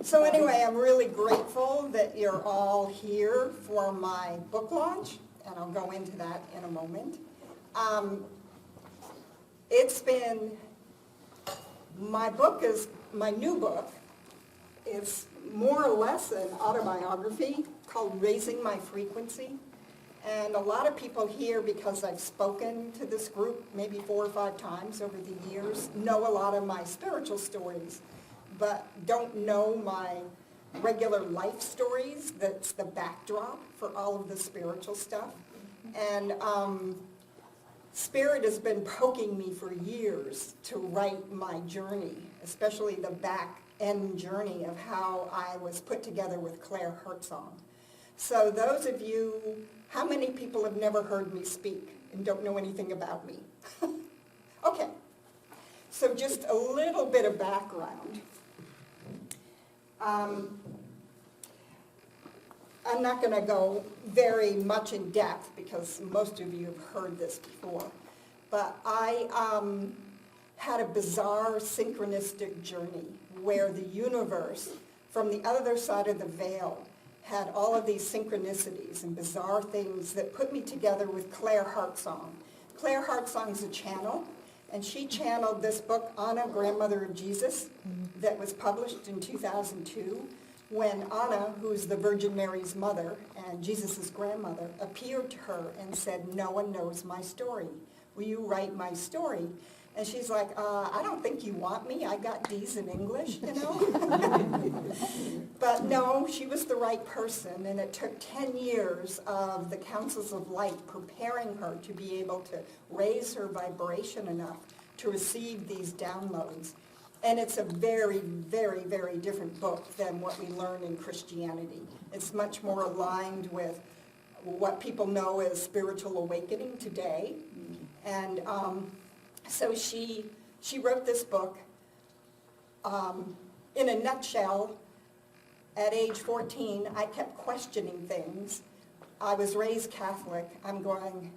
So anyway, I'm really grateful that you're all here for my book launch, and I'll go into that in a moment. My new book is more or less an autobiography called Raising My Frequency. And a lot of people here, because I've spoken to this group maybe 4 or 5 times over the years, know a lot of my spiritual stories, but don't know my regular life stories. That's the backdrop for all of the spiritual stuff. And Spirit has been poking me for years to write my journey, especially the back end journey of how I was put together with Claire Hartzong. So those of you, how many people have never heard me speak and don't know anything about me? Okay, so just a little bit of background. I'm not going to go very much in depth because most of you have heard this before, but I had a bizarre synchronistic journey where the universe, from the other side of the veil, had all of these synchronicities and bizarre things that put me together with Claire Hartzong. Claire Hartzong's a channel, and she channeled this book, Anna, Grandmother of Jesus, that was published in 2002, when Anna, who's the Virgin Mary's mother and Jesus' grandmother, appeared to her and said, "No one knows my story. Will you write my story?" And she's like, I don't think you want me. I got D's in English, you know. But no, she was the right person, and it took 10 years of the Councils of Light preparing her to be able to raise her vibration enough to receive these downloads. And it's a very, very, very different book than what we learn in Christianity. It's much more aligned with what people know as spiritual awakening today. And so she wrote this book. In a nutshell, at age 14, I kept questioning things. I was raised Catholic. I'm going,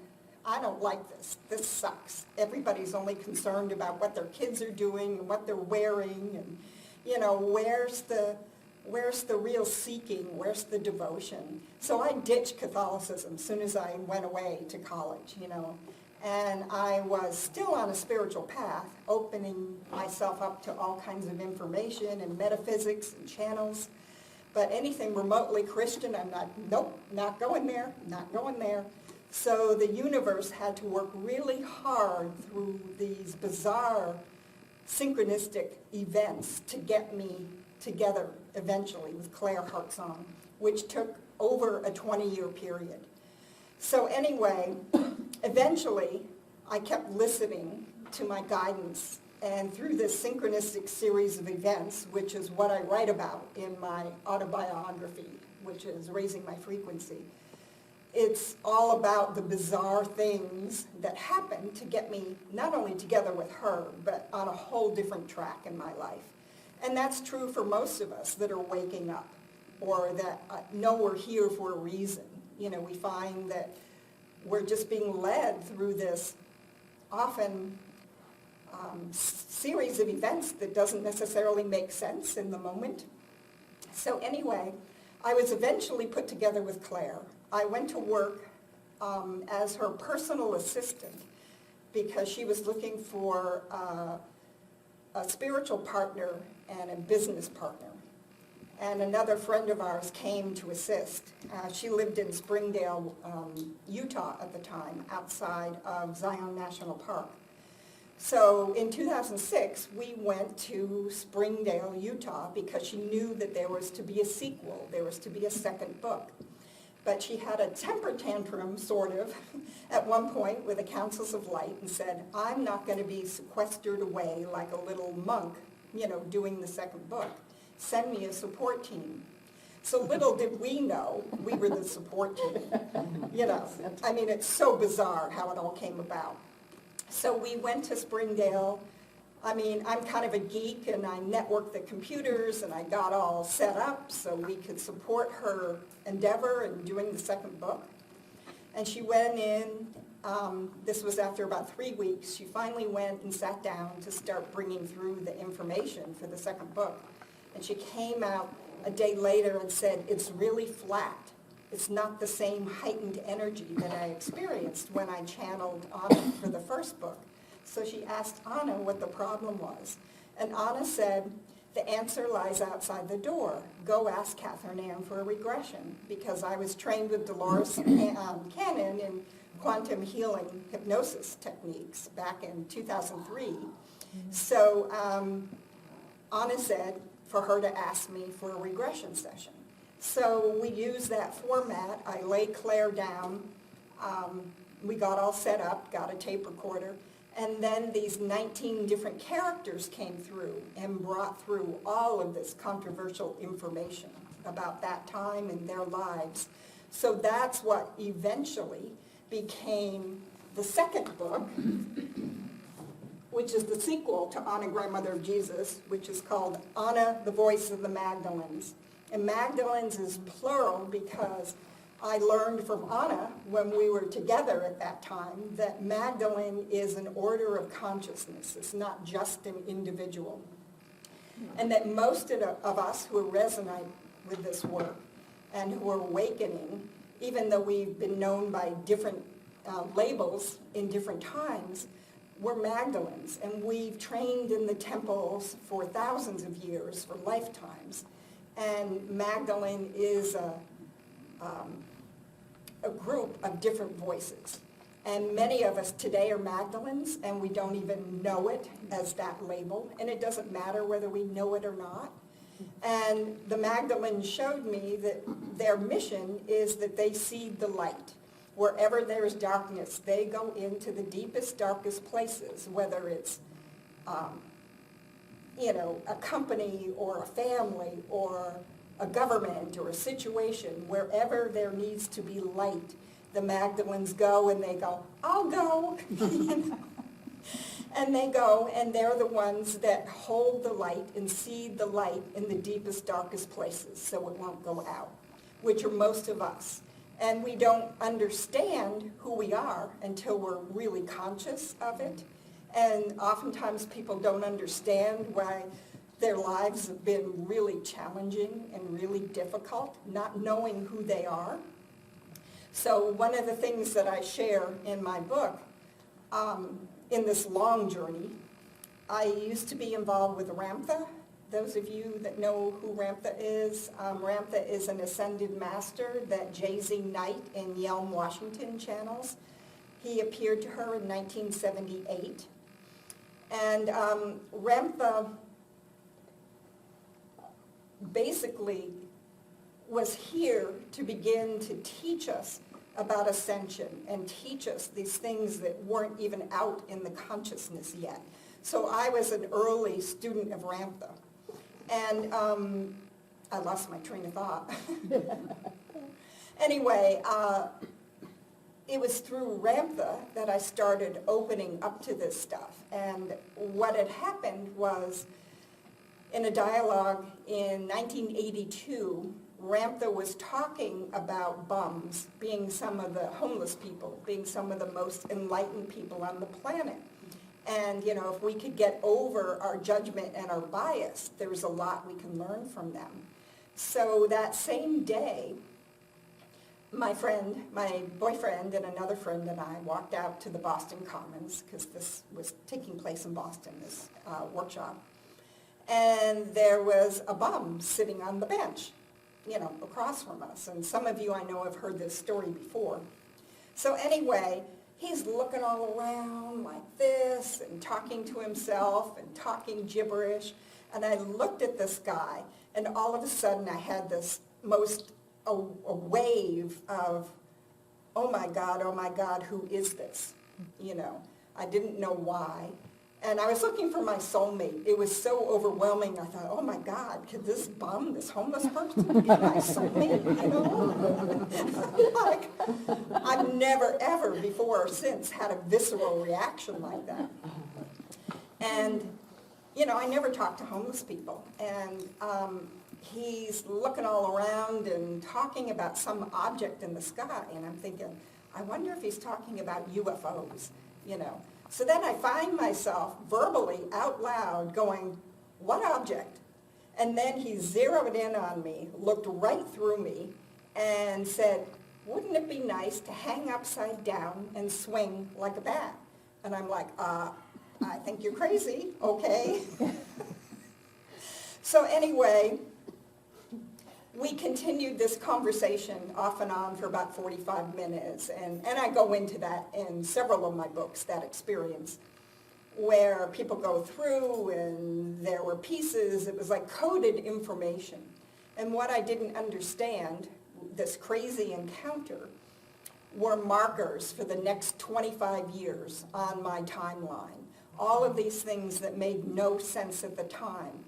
I don't like this. This sucks. Everybody's only concerned about what their kids are doing and what they're wearing, and you know, where's the real seeking? Where's the devotion? So I ditched Catholicism as soon as I went away to college, you know. And I was still on a spiritual path, opening myself up to all kinds of information and metaphysics and channels. But anything remotely Christian, I'm not, nope, not going there, not going there. So the universe had to work really hard through these bizarre synchronistic events to get me together eventually with Claire Hartzong, which took over a 20-year period. So anyway, eventually I kept listening to my guidance, and through this synchronistic series of events, which is what I write about in my autobiography, which is Raising My Frequency, it's all about the bizarre things that happened to get me not only together with her, but on a whole different track in my life. And that's true for most of us that are waking up, or that know we're here for a reason. You know, we find that we're just being led through this often series of events that doesn't necessarily make sense in the moment. So anyway, I was eventually put together with Claire. I went to work as her personal assistant because she was looking for a spiritual partner and a business partner. And another friend of ours came to assist. She lived in Springdale, Utah at the time, outside of Zion National Park. So in 2006, we went to Springdale, Utah, because she knew that there was to be a sequel, there was to be a second book. But she had a temper tantrum, sort of, at one point with the Councils of Light and said, I'm not going to be sequestered away like a little monk, you know, doing the second book. Send me a support team. So little did we know we were the support team. You know, I mean, it's so bizarre how it all came about. So we went to Springdale. I mean, I'm kind of a geek, and I networked the computers, and I got all set up so we could support her endeavor in doing the second book. And she went in, this was after about 3 weeks, she finally went and sat down to start bringing through the information for the second book. And she came out a day later and said, it's really flat. It's not the same heightened energy that I experienced when I channeled Anna for the first book. So she asked Anna what the problem was. And Anna said, the answer lies outside the door. Go ask Catherine Ann for a regression, because I was trained with Dolores Cannon in quantum healing hypnosis techniques back in 2003. So Anna said for her to ask me for a regression session. So we used that format. I laid Claire down. We got all set up, got a tape recorder, and then these 19 different characters came through and brought through all of this controversial information about that time and their lives. So that's what eventually became the second book, which is the sequel to Anna, Grandmother of Jesus, which is called Anna, the Voice of the Magdalens. And Magdalens is plural because I learned from Anna when we were together at that time that Magdalene is an order of consciousness. It's not just an individual. And that most of us who resonate with this work and who are awakening, even though we've been known by different labels in different times, we're Magdalens. And we've trained in the temples for thousands of years, for lifetimes. And Magdalene is a group of different voices. And many of us today are Magdalens, and we don't even know it as that label. And it doesn't matter whether we know it or not. And the Magdalens showed me that their mission is that they seed the light. Wherever there's darkness, they go into the deepest, darkest places, whether it's a company or a family or a government or a situation, wherever there needs to be light, the Magdalens go and they go, I'll go. And they go, and they're the ones that hold the light and seed the light in the deepest, darkest places so it won't go out, which are most of us. And we don't understand who we are until we're really conscious of it. And oftentimes people don't understand why their lives have been really challenging and really difficult, not knowing who they are. So one of the things that I share in my book, in this long journey, I used to be involved with Ramtha. Those of you that know who Ramtha is an ascended master that J.Z. Knight in Yelm, Washington channels. He appeared to her in 1978. And Ramtha basically was here to begin to teach us about ascension and teach us these things that weren't even out in the consciousness yet. So I was an early student of Ramtha. And I lost my train of thought. Anyway, it was through Ramtha that I started opening up to this stuff. And what had happened was, in a dialogue in 1982, Ramtha was talking about bums being some of the homeless people, being some of the most enlightened people on the planet. And, if we could get over our judgment and our bias, there's a lot we can learn from them. So that same day, my boyfriend and another friend and I walked out to the Boston Commons, because this was taking place in Boston, this workshop. And there was a bum sitting on the bench, across from us. And some of you I know have heard this story before. So anyway, he's looking all around like this and talking to himself and talking gibberish. And I looked at this guy, and all of a sudden I had this a wave of, oh my God, who is this? I didn't know why. And I was looking for my soulmate. It was so overwhelming. I thought, oh my God, could this bum, this homeless person, be my soulmate? Like, I've never, ever before or since had a visceral reaction like that. And, I never talked to homeless people. And he's looking all around and talking about some object in the sky. And I'm thinking, I wonder if he's talking about UFOs, So then I find myself verbally out loud going, what object? And then he zeroed in on me, looked right through me, and said, wouldn't it be nice to hang upside down and swing like a bat? And I'm like, I think you're crazy, okay. So anyway, we continued this conversation off and on for about 45 minutes, and I go into that in several of my books, that experience, where people go through and there were pieces, it was like coded information. And what I didn't understand, this crazy encounter, were markers for the next 25 years on my timeline. All of these things that made no sense at the time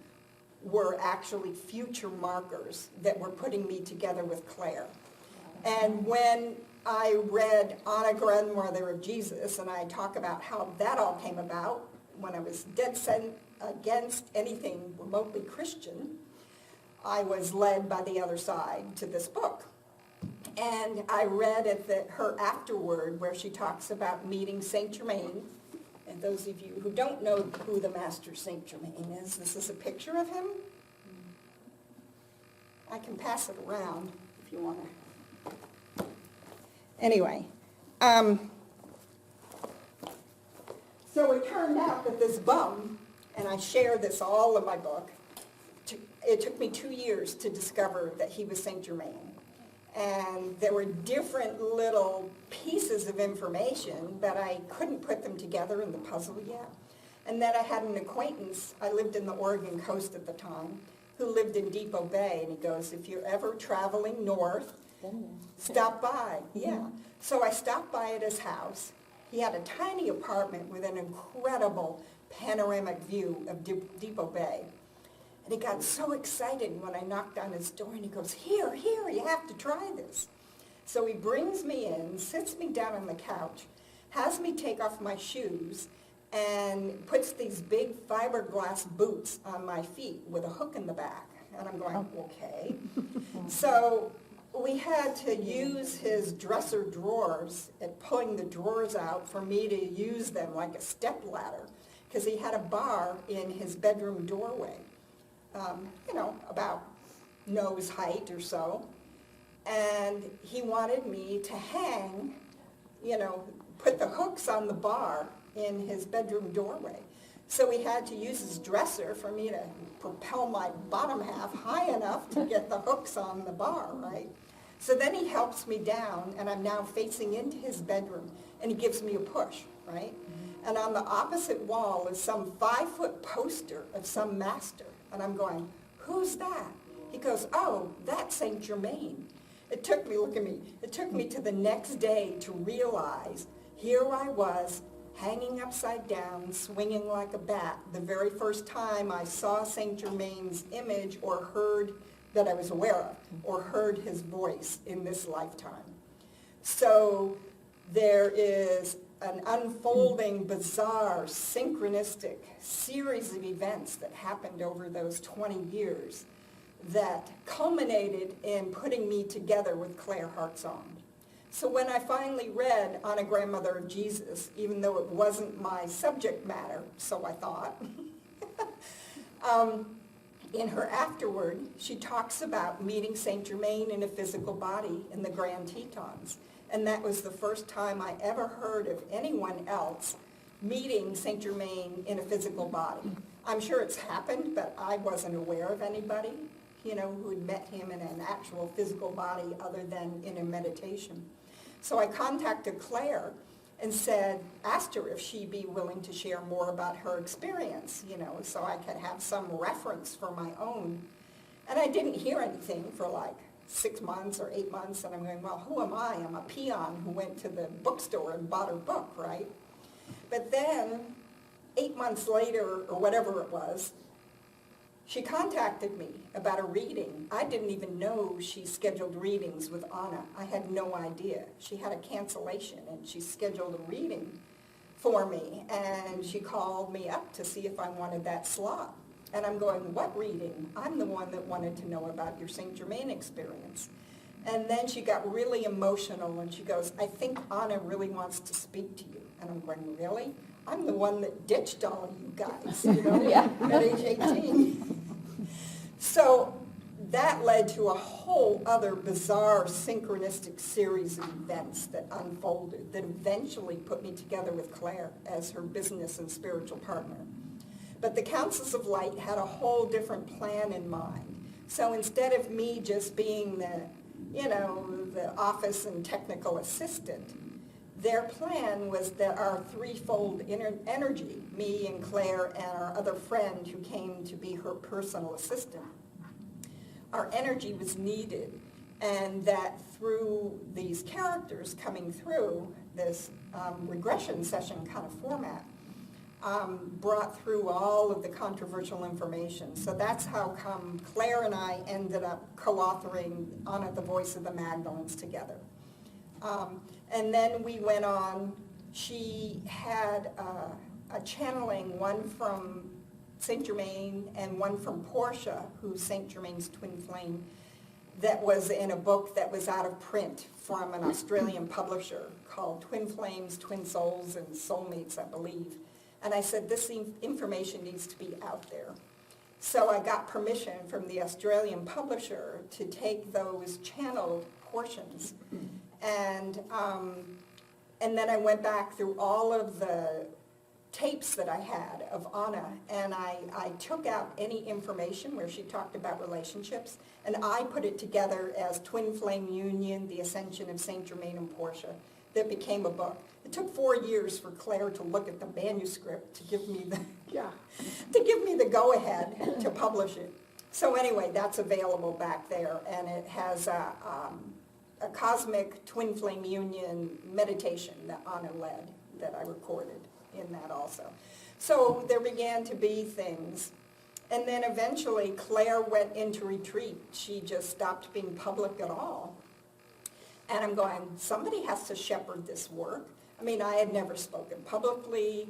were actually future markers that were putting me together with Claire. And when I read Anna, Grandmother of Jesus, and I talk about how that all came about when I was dead set against anything remotely Christian, I was led by the other side to this book. And I read at her afterword where she talks about meeting Saint Germain. And those of you who don't know who the Master Saint Germain is, this is a picture of him. I can pass it around if you want to. Anyway, so it turned out that this bum, and I share this all in my book, it took me 2 years to discover that he was Saint Germain. And there were different little pieces of information, but I couldn't put them together in the puzzle yet. And then I had an acquaintance, I lived in the Oregon coast at the time, who lived in Depot Bay, and he goes, if you're ever traveling north, stop by. Yeah. So I stopped by at his house. He had a tiny apartment with an incredible panoramic view of Depot Bay. And he got so excited when I knocked on his door, and he goes, here, you have to try this. So he brings me in, sits me down on the couch, has me take off my shoes, and puts these big fiberglass boots on my feet with a hook in the back. And I'm going, okay. So we had to use his dresser drawers and pulling the drawers out for me to use them like a step ladder, because he had a bar in his bedroom doorway. About nose height or so. And he wanted me to hang, put the hooks on the bar in his bedroom doorway. So he had to use his dresser for me to propel my bottom half high enough to get the hooks on the bar, right? So then he helps me down, and I'm now facing into his bedroom, and he gives me a push, right? Mm-hmm. And on the opposite wall is some 5-foot poster of some master. And I'm going, who's that? He goes, oh, that's Saint Germain. It took me to the next day to realize here I was hanging upside down, swinging like a bat, the very first time I saw Saint Germain's image or heard that I was aware of, or heard his voice in this lifetime. So there is an unfolding, bizarre, synchronistic series of events that happened over those 20 years that culminated in putting me together with Claire Hartzong. So when I finally read Anna, Grandmother of Jesus, even though it wasn't my subject matter, so I thought, in her afterword, she talks about meeting Saint Germain in a physical body in the Grand Tetons. And that was the first time I ever heard of anyone else meeting Saint Germain in a physical body. I'm sure it's happened, but I wasn't aware of anybody, who had met him in an actual physical body other than in a meditation. So I contacted Claire and asked her if she'd be willing to share more about her experience, so I could have some reference for my own. And I didn't hear anything for 6 months or 8 months, and I'm going, well, who am I? I'm a peon who went to the bookstore and bought her book, right? But then, 8 months later, or whatever it was, she contacted me about a reading. I didn't even know she scheduled readings with Anna. I had no idea. She had a cancellation, and she scheduled a reading for me, and she called me up to see if I wanted that slot. And I'm going, what reading? I'm the one that wanted to know about your Saint Germain experience. And then she got really emotional, and she goes, I think Anna really wants to speak to you. And I'm going, really? I'm the one that ditched all of you guys, Yeah. at age 18. So that led to a whole other bizarre synchronistic series of events that unfolded that eventually put me together with Claire as her business and spiritual partner. But the Councils of Light had a whole different plan in mind. So instead of me just being the office and technical assistant, their plan was that our threefold energy, me and Claire and our other friend who came to be her personal assistant, our energy was needed, and that through these characters coming through this regression session kind of format, brought through all of the controversial information. So that's how come Claire and I ended up co-authoring On the Voice of the Magdalens together. And then we went on, she had a channeling, one from Saint Germain and one from Portia, who's Saint Germain's twin flame, that was in a book that was out of print from an Australian publisher called Twin Flames, Twin Souls, and Soulmates, I believe. And I said, this information needs to be out there. So I got permission from the Australian publisher to take those channeled portions. And then I went back through all of the tapes that I had of Anna, and I took out any information where she talked about relationships, and I put it together as Twin Flame Union, the Ascension of Saint Germain and Portia, that became a book. It took 4 years for Claire to look at the manuscript to give me the go-ahead to publish it. So anyway, that's available back there, and it has a cosmic twin flame union meditation that Anna led, that I recorded in that also. So there began to be things. And then eventually Claire went into retreat. She just stopped being public at all. And I'm going, somebody has to shepherd this work. I mean, I had never spoken publicly.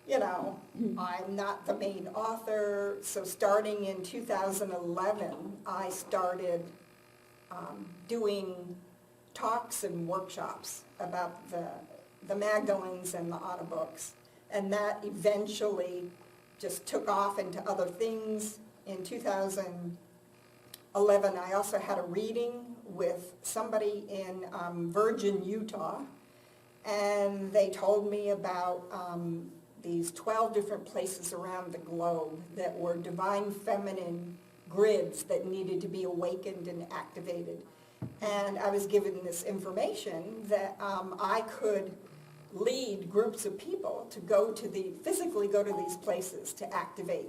I'm not the main author. So starting in 2011, I started doing talks and workshops about the Magdalens and the Anna books. And that eventually just took off into other things. In 2011, I also had a reading with somebody in Virgin, Utah, and they told me about these 12 different places around the globe that were divine feminine grids that needed to be awakened and activated. And I was given this information that I could lead groups of people to physically go to these places to activate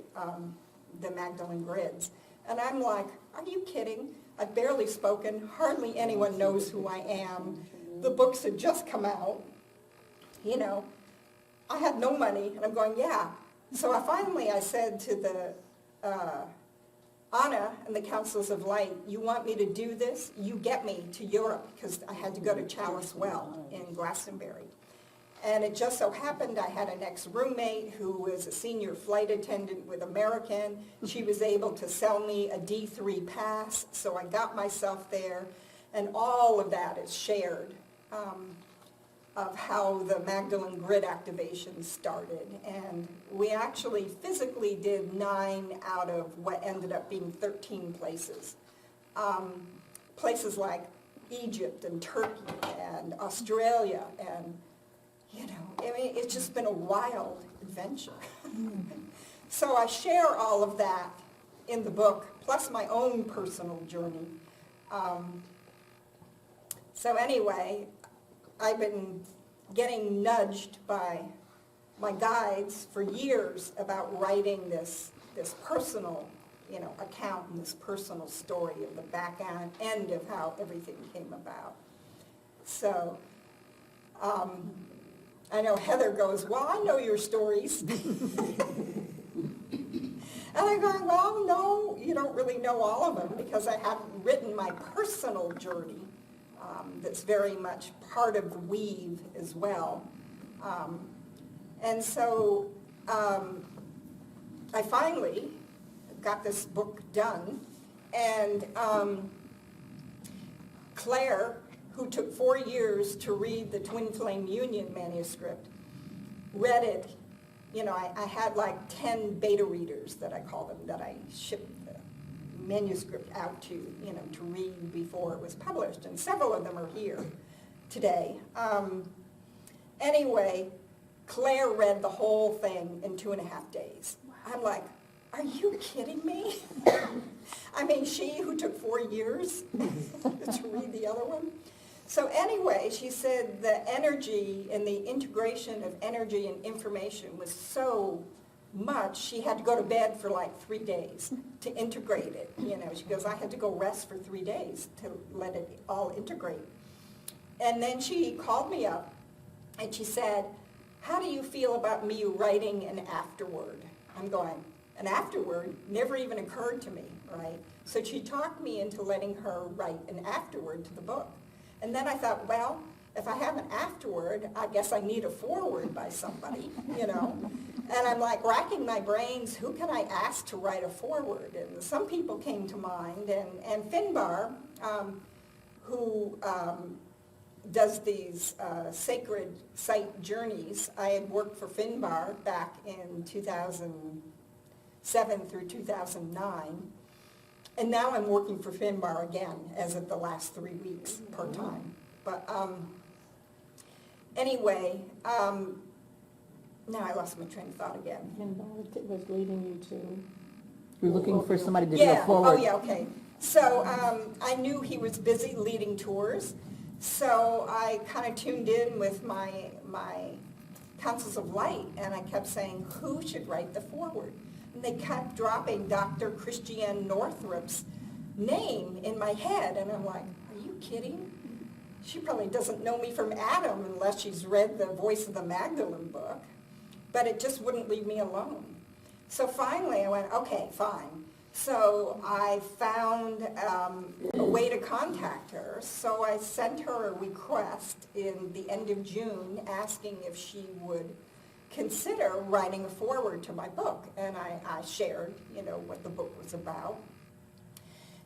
the Magdalene grids. And I'm like, are you kidding? I've barely spoken. Hardly anyone knows who I am. The books had just come out. I had no money, and I'm going, yeah. So I said to the Anna and the Councils of Light, you want me to do this? You get me to Europe, because I had to go to Chalice Well in Glastonbury. And it just so happened I had an ex-roommate who was a senior flight attendant with American. She was able to sell me a D3 pass, so I got myself there. And all of that is shared of how the Magdalene grid activation started. And we actually physically did 9 out of what ended up being 13 places. Places like Egypt and Turkey and Australia and it's just been a wild adventure. So I share all of that in the book, plus my own personal journey. So anyway, I've been getting nudged by my guides for years about writing this personal, account and this personal story of the back end of how everything came about. So, I know Heather goes, well, I know your stories. And I'm going, well, no, you don't really know all of them, because I haven't written my personal journey that's very much part of the weave as well. And so I finally got this book done, and Claire, who took 4 years to read the Twin Flame Union manuscript, read it. I had like 10 beta readers that I call them, that I shipped the manuscript out to, to read before it was published, and several of them are here today. Anyway, Claire read the whole thing in 2.5 days. I'm like, are you kidding me? I mean, she who took 4 years to read the other one. So anyway, she said the energy and the integration of energy and information was so much, she had to go to bed for like 3 days to integrate it. She goes, I had to go rest for 3 days to let it all integrate. And then she called me up and she said, how do you feel about me writing an afterword? I'm going, an afterword never even occurred to me, right? So she talked me into letting her write an afterword to the book. And then I thought, well, if I have an afterword, I guess I need a foreword by somebody, And I'm like racking my brains, who can I ask to write a foreword? And some people came to mind, and Finbar, who does these sacred site journeys. I had worked for Finbar back in 2007 through 2009. And now I'm working for Finbar again, as of the last 3 weeks part-time. But anyway, now I lost my train of thought again. Finbar was leading you to... You're looking for somebody to do a forward. Oh, yeah, okay. So I knew he was busy leading tours, so I kind of tuned in with my Councils of Light, and I kept saying, who should write the foreword? And they kept dropping Dr. Christiane Northrup's name in my head, and I'm like, are you kidding? She probably doesn't know me from Adam unless she's read the Voice of the Magdalene book, but it just wouldn't leave me alone. So finally I went, okay, fine. So I found a way to contact her, so I sent her a request in the end of June asking if she would consider writing a foreword to my book, and I shared, what the book was about.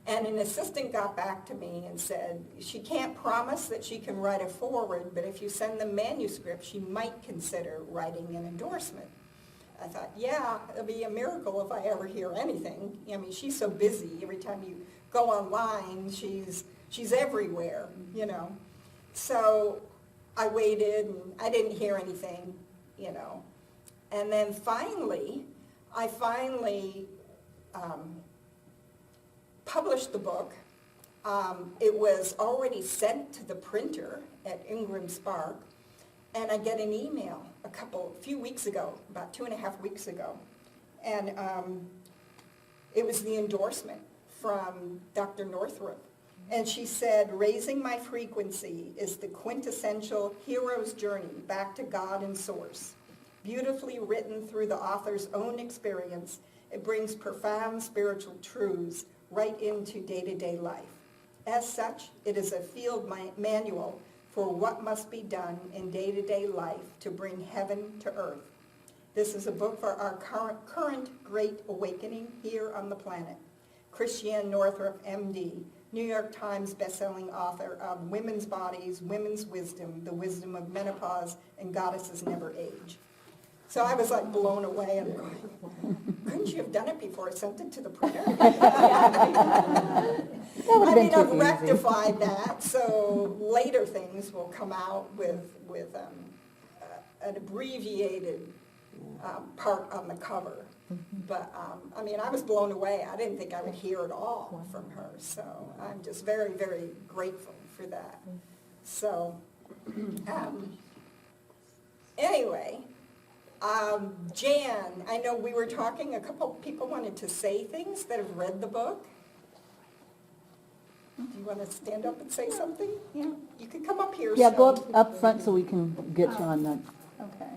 And an assistant got back to me and said, she can't promise that she can write a foreword, but if you send the manuscript, she might consider writing an endorsement. I thought, yeah, it'll be a miracle if I ever hear anything. I mean, she's so busy. Every time you go online, she's everywhere, So I waited, and I didn't hear anything. And then finally, I published the book. It was already sent to the printer at Ingram Spark, and I get an email a few weeks ago, about 2.5 weeks ago, and it was the endorsement from Dr. Northrup. And she said, raising my frequency is the quintessential hero's journey back to God and Source. Beautifully written through the author's own experience, it brings profound spiritual truths right into day-to-day life. As such, it is a field manual for what must be done in day-to-day life to bring heaven to earth. This is a book for our current great awakening here on the planet. Christiane Northrup, M.D., New York Times bestselling author of Women's Bodies, Women's Wisdom, The Wisdom of Menopause, and Goddesses Never Age. So I was like blown away. I'm going, couldn't you have done it before I sent it to the printer? I mean, I've rectified that, so later things will come out with an abbreviated part on the cover. But, I mean, I was blown away. I didn't think I would hear it all from her. So I'm just very, very grateful for that. So, anyway, Jan, I know we were talking, a couple people wanted to say things that have read the book. Do you want to stand up and say something? Yeah. You can come up here. Yeah, go up front so we can get you on that. Okay.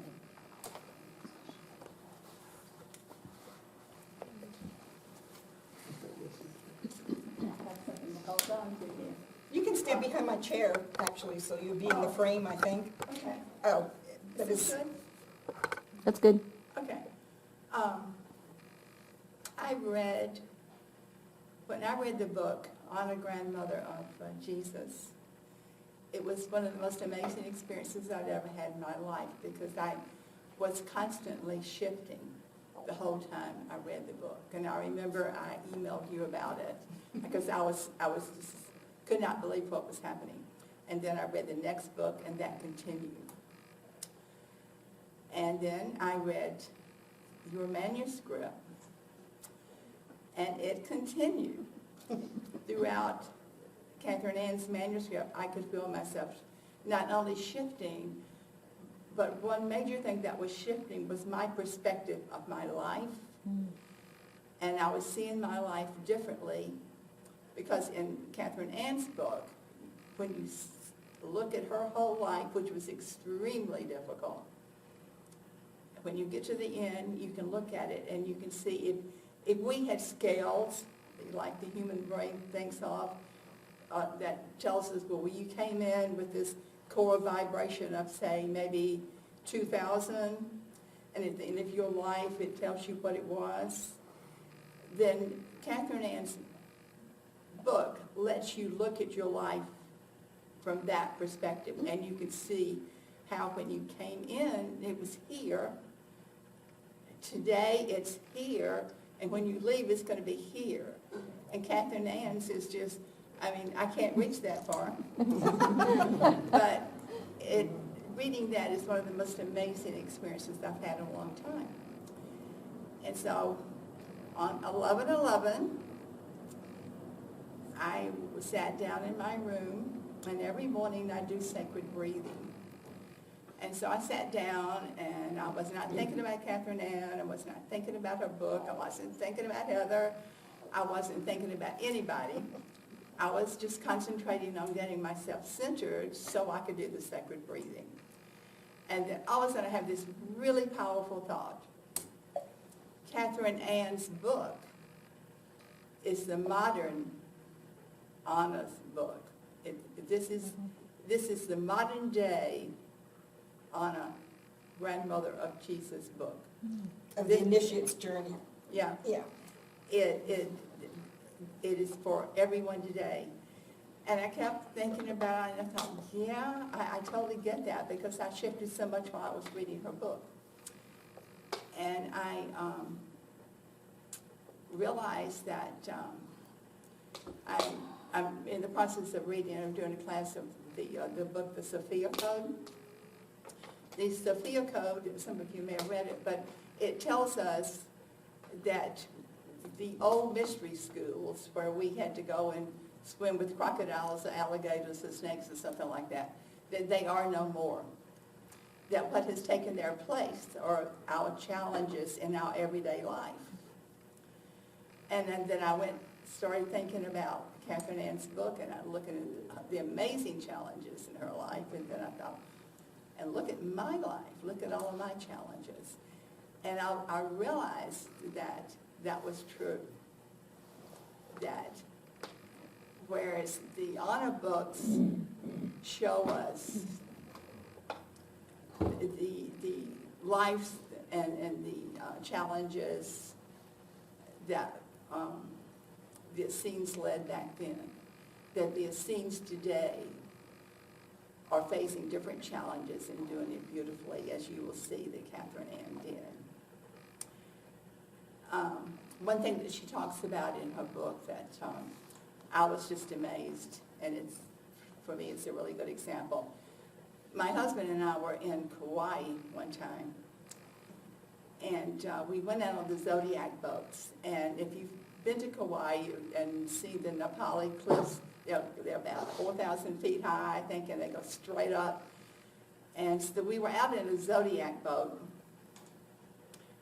You can stand behind my chair, actually, so you'll be in the frame, I think. Okay. Oh, that is. Good? That's good. Okay. When I read the book, On a Grandmother of Jesus, it was one of the most amazing experiences I'd ever had in my life because I was constantly shifting the whole time I read the book. And I remember I emailed you about it because I was just, could not believe what was happening. And then I read the next book, and that continued. And then I read your manuscript, and it continued. Throughout Catherine Ann's manuscript, I could feel myself not only shifting, but one major thing that was shifting was my perspective of my life. And I was seeing my life differently, because in Catherine Ann's book, when you look at her whole life, which was extremely difficult, when you get to the end, you can look at it and you can see if we had scales, like the human brain thinks of, that tells us, well, you came in with this core vibration of, say, maybe 2,000, and at the end of your life, it tells you what it was. Then Catherine Ann's book lets you look at your life from that perspective, and you can see how when you came in, it was here. Today, it's here, and when you leave, it's going to be here. And Catherine Ann's is just, I mean, I can't reach that far. But reading that is one of the most amazing experiences I've had in a long time. And so on 11/11, I sat down in my room, and every morning I do sacred breathing. And so I sat down, and I was not thinking about Catherine Ann. I was not thinking about her book. I wasn't thinking about Heather. I wasn't thinking about anybody. I was just concentrating on getting myself centered so I could do the sacred breathing. And then all of a sudden I have this really powerful thought. Catherine Ann's book is the modern Anna's book. This is the modern day Anna, grandmother of Jesus book. Of the initiate's journey. Yeah. Yeah. It is for everyone today. And I kept thinking about it, and I thought, yeah, I totally get that, because I shifted so much while I was reading her book. And I realized that I'm in the process of reading, I'm doing a class of the book, The Sophia Code. The Sophia Code, some of you may have read it, but it tells us that the old mystery schools where we had to go and swim with crocodiles or alligators or snakes or something like that they are no more. That what has taken their place are our challenges in our everyday life. And then I started thinking about Catherine Ann's book, and I'm looking at the amazing challenges in her life, and then I thought, and look at my life, look at all of my challenges. And I realized that was true. That whereas the honor books show us the lives and the challenges that the Essenes led back then, that the Essenes today are facing different challenges and doing it beautifully, as you will see that Catherine Ann did. One thing that she talks about in her book that I was just amazed, and for me it's a really good example. My husband and I were in Kauai one time, and we went out on the Zodiac boats. And if you've been to Kauai and seen the Napali cliffs, they're about 4,000 feet high, I think, and they go straight up. And so we were out in a Zodiac boat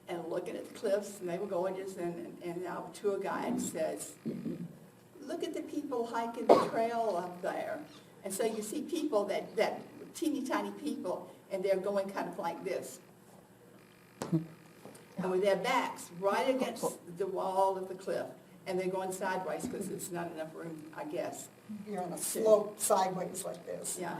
and looking at the cliffs, and they were gorgeous, and our tour guide says, look at the people hiking the trail up there. And so you see people, that teeny tiny people, and they're going kind of like this. And with their backs right against the wall of the cliff, and they're going sideways because there's not enough room, I guess. You're on a slope sideways like this. Yeah,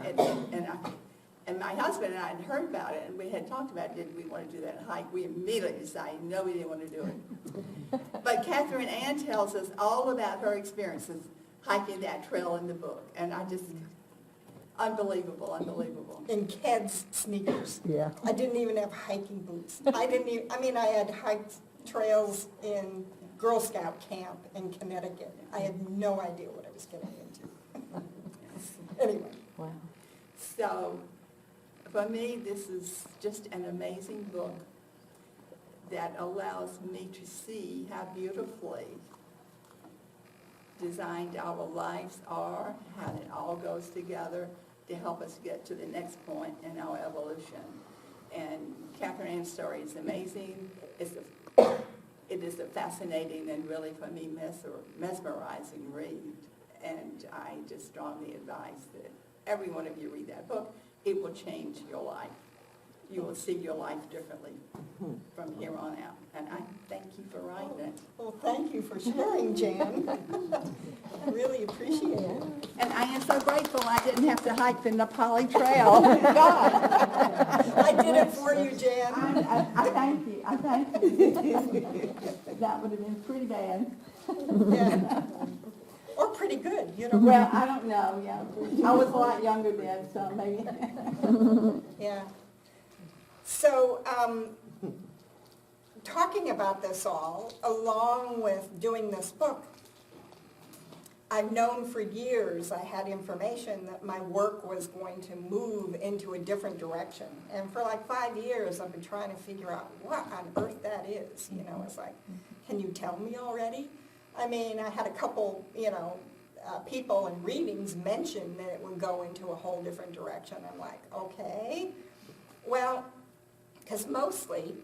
and my husband and I had heard about it, and we had talked about, did we want to do that hike? We immediately decided, no, we didn't want to do it. But Catherine Ann tells us all about her experiences hiking that trail in the book, and I just, unbelievable, unbelievable. In Keds sneakers. Yeah. I didn't even have hiking boots. I had hiked trails in Girl Scout camp in Connecticut. I had no idea what I was getting into. Anyway. Wow. So, for me, this is just an amazing book that allows me to see how beautifully designed our lives are, how it all goes together to help us get to the next point in our evolution. And Catherine Ann's story is amazing. It is a fascinating and really, for me, mesmerizing read. And I just strongly advise that every one of you read that book. It will change your life. You will see your life differently from here on out. And I thank you for writing it. Well, thank you for sharing, Jan. I really appreciate it. And I am so grateful I didn't have to hike the Nepali Trail. God. I did it for you, Jan. I thank you. I thank you. That would have been pretty bad. Yeah. Or pretty good, you know. Well, I don't know, yeah. I was a lot younger then, so maybe. Yeah. So, talking about this all, along with doing this book, I've known for years, I had information that my work was going to move into a different direction. And for like 5 years, I've been trying to figure out what on earth that is. You know, it's like, can you tell me already? I mean, I had a couple, people in readings mention that it would go into a whole different direction. I'm like, okay. Well, because mostly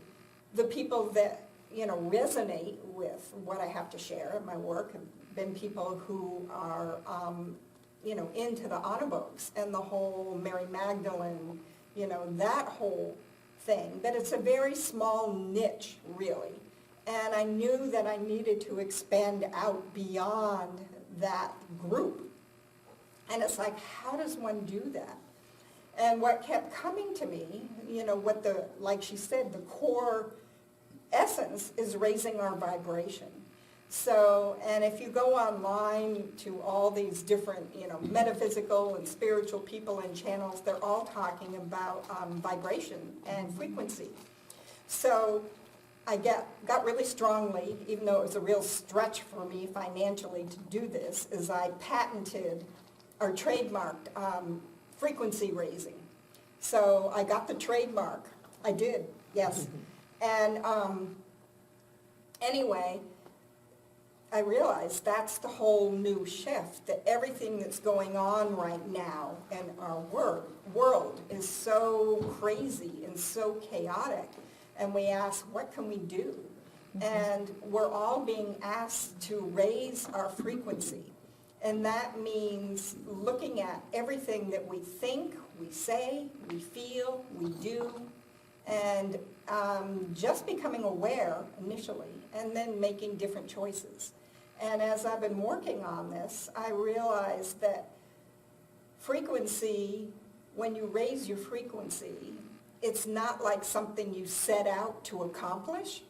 the people that, resonate with what I have to share in my work have been people who are, into the honor books and the whole Mary Magdalene, that whole thing. But it's a very small niche, really. And I knew that I needed to expand out beyond that group. And it's like, how does one do that? And what kept coming to me, like she said, the core essence is raising our vibration. So, and if you go online to all these different, metaphysical and spiritual people and channels, they're all talking about vibration and frequency. So I got really strongly, even though it was a real stretch for me financially to do this, is I patented or trademarked frequency raising. So I got the trademark. I did, yes. And anyway, I realized that's the whole new shift, that everything that's going on right now in our world is so crazy and so chaotic. And we ask, what can we do? And we're all being asked to raise our frequency. And that means looking at everything that we think, we say, we feel, we do, and just becoming aware initially, and then making different choices. And as I've been working on this, I realized that frequency, when you raise your frequency, it's not like something you set out to accomplish.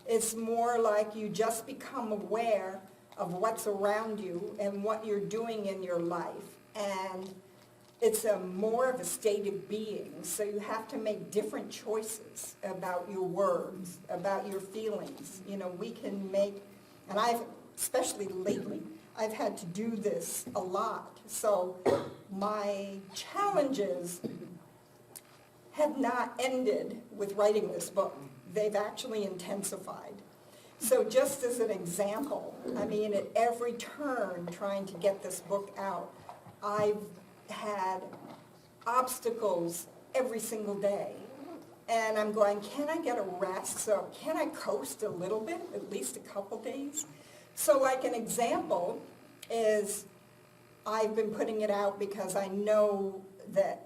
It's more like you just become aware of what's around you and what you're doing in your life. And it's more of a state of being. So you have to make different choices about your words, about your feelings. We can make, and especially lately, I've had to do this a lot. So my challenges have not ended with writing this book. They've actually intensified. So just as an example, at every turn trying to get this book out, I've had obstacles every single day. And I'm going, can I get a rest? So can I coast a little bit, at least a couple days? So like an example is I've been putting it out because I know that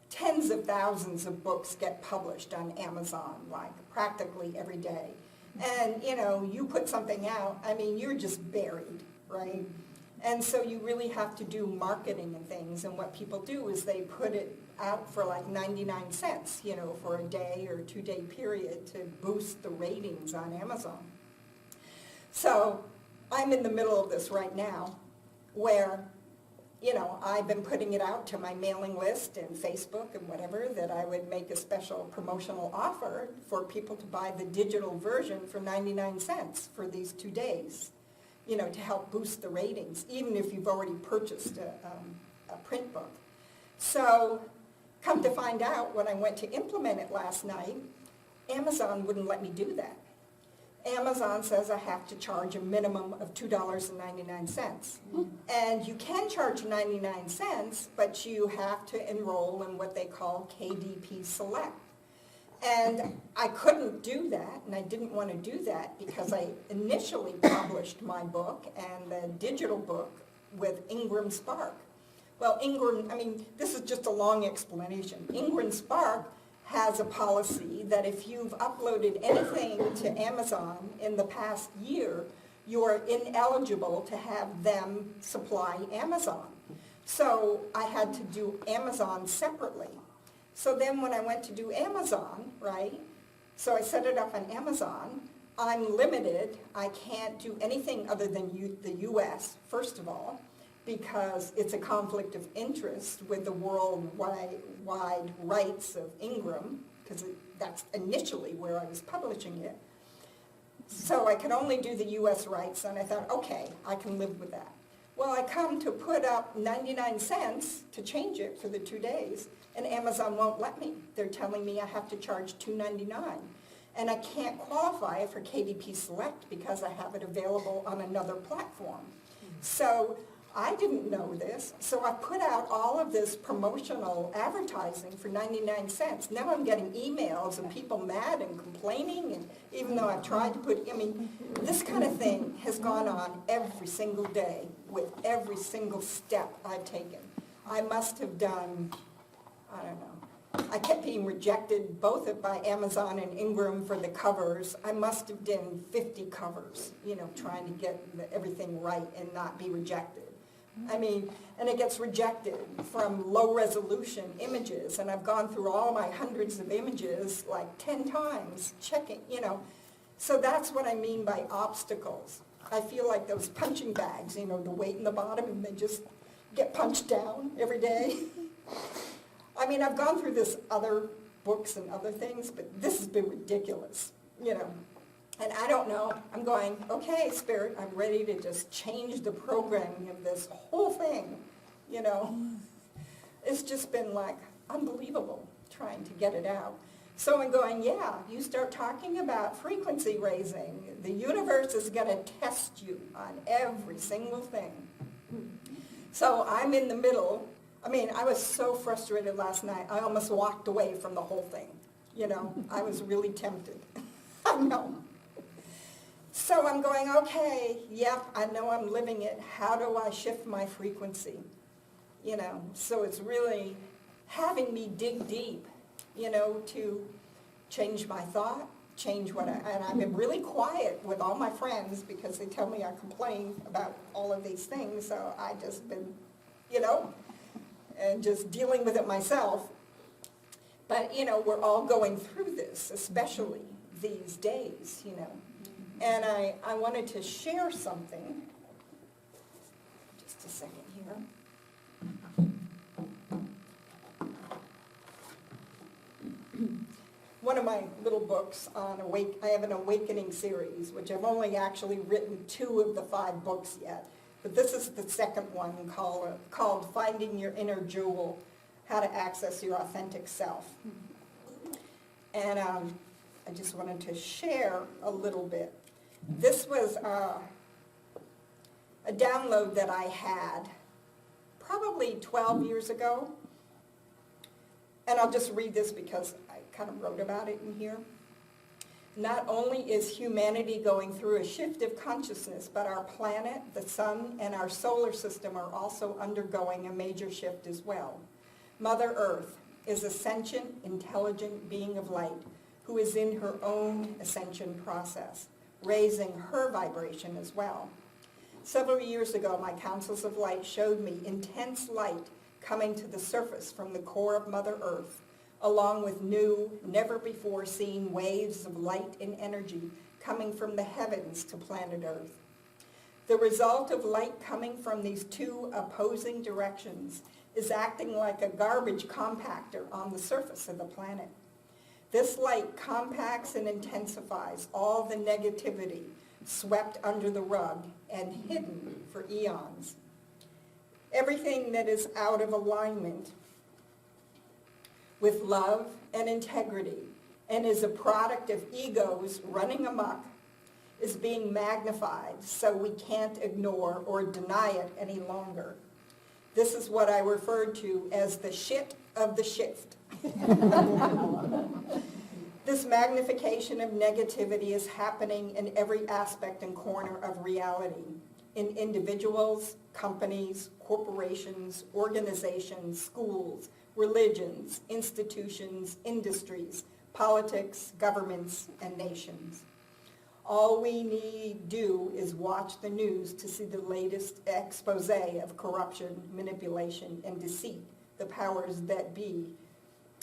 tens of thousands of books get published on Amazon, like practically every day. And, you put something out, you're just buried, right? And so you really have to do marketing and things. And what people do is they put it out for like 99 cents, for a day or 2 day period to boost the ratings on Amazon. So I'm in the middle of this right now where, I've been putting it out to my mailing list and Facebook and whatever, that I would make a special promotional offer for people to buy the digital version for 99 cents for these 2 days, to help boost the ratings, even if you've already purchased a print book. So, come to find out, when I went to implement it last night, Amazon wouldn't let me do that. Amazon says I have to charge a minimum of $2.99. And you can charge 99 cents, but you have to enroll in what they call KDP Select. And I couldn't do that, and I didn't want to do that because I initially published my book and the digital book with Ingram Spark. Well, this is just a long explanation. Ingram Spark has a policy that if you've uploaded anything to Amazon in the past year, you are ineligible to have them supply Amazon. So I had to do Amazon separately. So then when I went to do Amazon, right, so I set it up on Amazon, I'm limited. I can't do anything other than the U.S., first of all, because it's a conflict of interest with the worldwide rights of Ingram, because that's initially where I was publishing it. So I could only do the U.S. rights, and I thought, okay, I can live with that. Well, I come to put up 99 cents to change it for the 2 days, and Amazon won't let me. They're telling me I have to charge $2.99. And I can't qualify for KDP Select because I have it available on another platform. So I didn't know this, so I put out all of this promotional advertising for 99 cents. Now I'm getting emails and people mad and complaining, and even though I've tried to this kind of thing has gone on every single day with every single step I've taken. I must have done, I don't know, I kept being rejected both by Amazon and Ingram for the covers. I must have done 50 covers, trying to get everything right and not be rejected. And it gets rejected from low resolution images, and I've gone through all my hundreds of images like 10 times, checking, So that's what I mean by obstacles. I feel like those punching bags, the weight in the bottom, and they just get punched down every day. I've gone through this other books and other things, but this has been ridiculous, And I don't know, I'm going, okay, Spirit, I'm ready to just change the programming of this whole thing, It's just been like unbelievable trying to get it out. So I'm going, yeah, you start talking about frequency raising, the universe is going to test you on every single thing. So I'm in the middle. I was so frustrated last night, I almost walked away from the whole thing. I was really tempted. I know. So I'm going, okay, yep, I know I'm living it. How do I shift my frequency? So it's really having me dig deep, to change my thought, change and I've been really quiet with all my friends because they tell me I complain about all of these things, so I just been, and just dealing with it myself. But, we're all going through this, especially these days, And I wanted to share something. Just a second here. One of my little books on I have an awakening series, which I've only actually written 2 of the 5 books yet. But this is the second one called Finding Your Inner Jewel, How to Access Your Authentic Self. And I just wanted to share a little bit. This was a download that I had probably 12 years ago. And I'll just read this because I kind of wrote about it in here. Not only is humanity going through a shift of consciousness, but our planet, the sun, and our solar system are also undergoing a major shift as well. Mother Earth is a sentient, intelligent being of light who is in her own ascension process, raising her vibration as well. Several years ago, my councils of light showed me intense light coming to the surface from the core of Mother Earth, along with new, never-before-seen waves of light and energy coming from the heavens to planet Earth. The result of light coming from these two opposing directions is acting like a garbage compactor on the surface of the planet. This light compacts and intensifies all the negativity swept under the rug and hidden for eons. Everything that is out of alignment with love and integrity and is a product of egos running amok is being magnified so we can't ignore or deny it any longer. This is what I referred to as the shit of the shift. This magnification of negativity is happening in every aspect and corner of reality, in individuals, companies, corporations, organizations, schools, religions, institutions, industries, politics, governments, and nations. All we need do is watch the news to see the latest expose of corruption, manipulation, and deceit the powers that be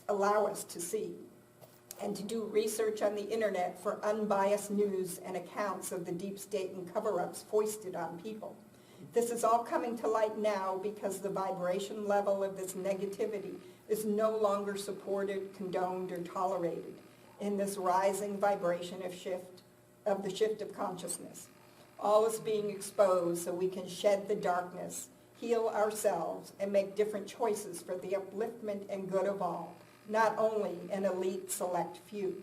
allow us to see, and to do research on the internet for unbiased news and accounts of the deep state and cover-ups foisted on people. This is all coming to light now because the vibration level of this negativity is no longer supported, condoned, or tolerated in this rising vibration of the shift of consciousness. All is being exposed so we can shed the darkness, heal ourselves, and make different choices for the upliftment and good of all, not only an elite select few.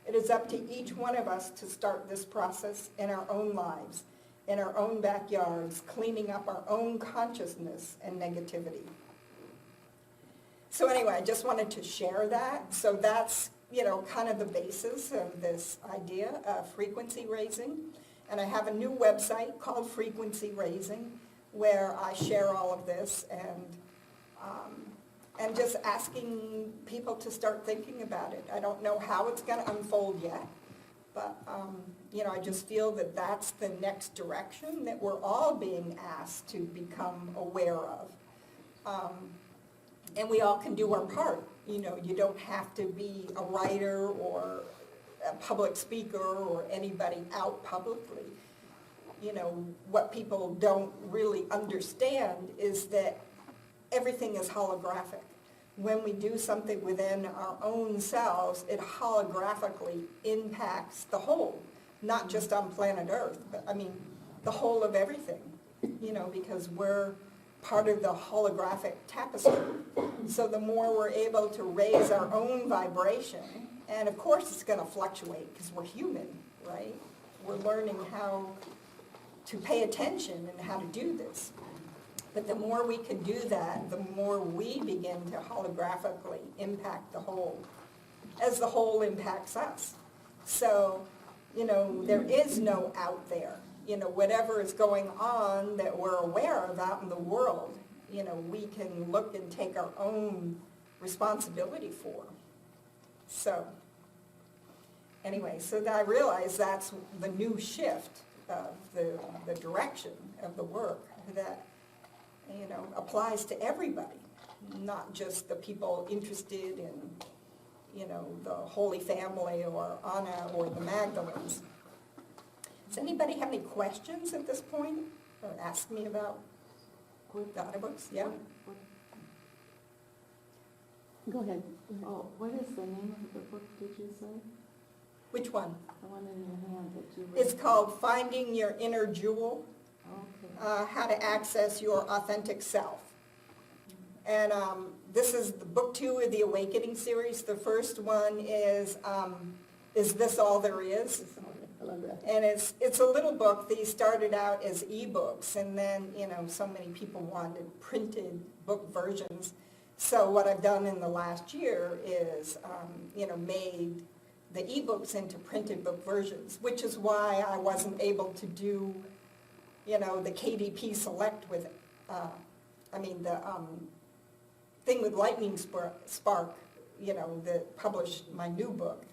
It is up to each one of us to start this process in our own lives, in our own backyards, cleaning up our own consciousness and negativity. So anyway, I just wanted to share that. So that's, kind of the basis of this idea of frequency raising. And I have a new website called Frequency Raising where I share all of this and just asking people to start thinking about it. I don't know how it's going to unfold yet, but I just feel that that's the next direction that we're all being asked to become aware of. And we all can do our part. You don't have to be a writer or a public speaker or anybody out publicly. What people don't really understand is that everything is holographic. When we do something within our own selves, it holographically impacts the whole, not just on planet Earth, but the whole of everything, because we're part of the holographic tapestry. So the more we're able to raise our own vibration, and of course it's going to fluctuate because we're human, right? We're learning how to pay attention and how to do this. But the more we can do that, the more we begin to holographically impact the whole, as the whole impacts us. So, there is no out there. Whatever is going on that we're aware of out in the world, we can look and take our own responsibility for. So, anyway, so I realize that's the new shift of the direction of the work that, applies to everybody, not just the people interested in, the Holy Family or Anna or the Magdalens. Does anybody have any questions at this point? Or ask me about the other books? Yeah? Go ahead. Oh, what is the name of the book, did you say? Which one? The one in your hand that you read? It's called Finding Your Inner Jewel, Okay. How to Access Your Authentic Self. And this is the book 2 of the Awakening series. The first one is This All There Is? I love that. And it's a little book. These started out as ebooks, and then, so many people wanted printed book versions. So what I've done in the last year is, made the ebooks into printed book versions, which is why I wasn't able to do, the KDP Select with, the thing with Lightning Spark, that published my new book,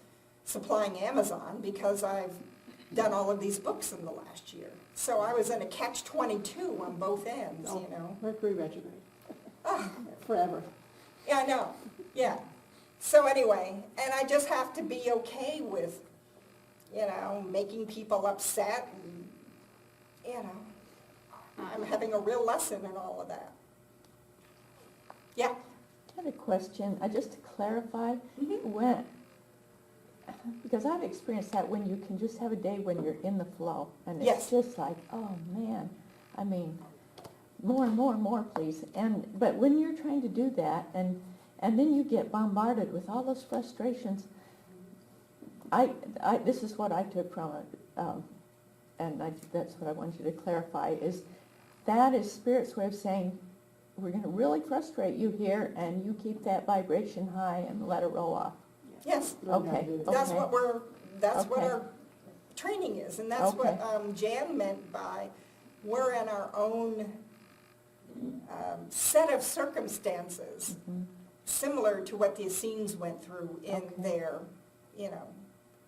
supplying Amazon, because I've done all of these books in the last year. So I was in a catch-22 on both ends, Mercury retrograde. Oh, Forever. yeah, I know. Yeah. So anyway, and I just have to be okay with, making people upset and, I'm having a real lesson in all of that. Yeah. I had a question, just to clarify, Mhm. when, because I've experienced that when you can just have a day when you're in the flow, and Yes. it's just like, oh man, I mean, more and more and more, please. But when you're trying to do that, and then you get bombarded with all those frustrations, this is what I took from it, and that's what I want you to clarify, is that is Spirit's way of saying, we're going to really frustrate you here, and you keep that vibration high and let it roll off. Yes. Okay, That's okay. what Okay. our training is, and that's Okay. what Jan meant by we're in our own set of circumstances, similar to what the Essenes went through in Okay. their,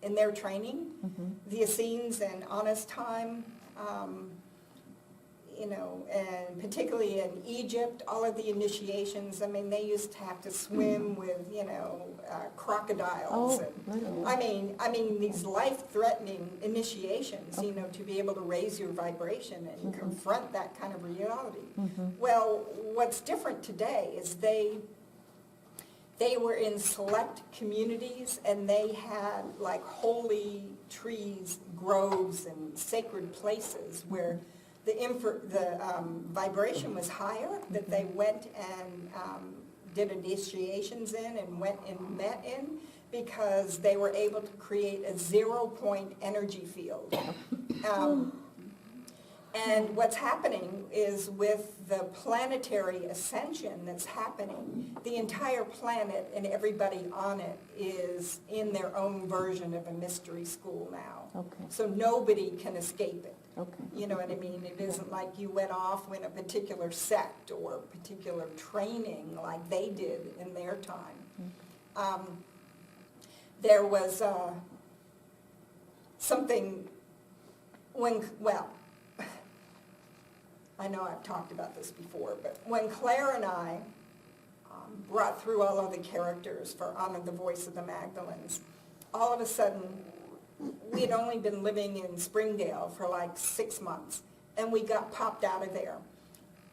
in their training. Mhm. The Essenes and Honest Time, and particularly in Egypt, all of the initiations, I mean, they used to have to swim with, crocodiles. Oh, And, literally. I mean, these life-threatening initiations, to be able to raise your vibration and confront that kind of reality. Mhm. Well, what's different today is they were in select communities, and they had like holy trees, groves, and sacred places where the vibration was higher, that they went and did initiations in and went and met in, because they were able to create a 0-point energy field. And what's happening is with the planetary ascension that's happening, the entire planet and everybody on it is in their own version of a mystery school now. Okay, So nobody can escape it. okay. You know what I mean? It isn't like you went off in a particular sect or particular training like they did in their time. There was something I know I've talked about this before, but when Claire and I brought through all of the characters for Honor the Voice of the Magdalens, all of a sudden, we had only been living in Springdale for like 6 months, and we got popped out of there.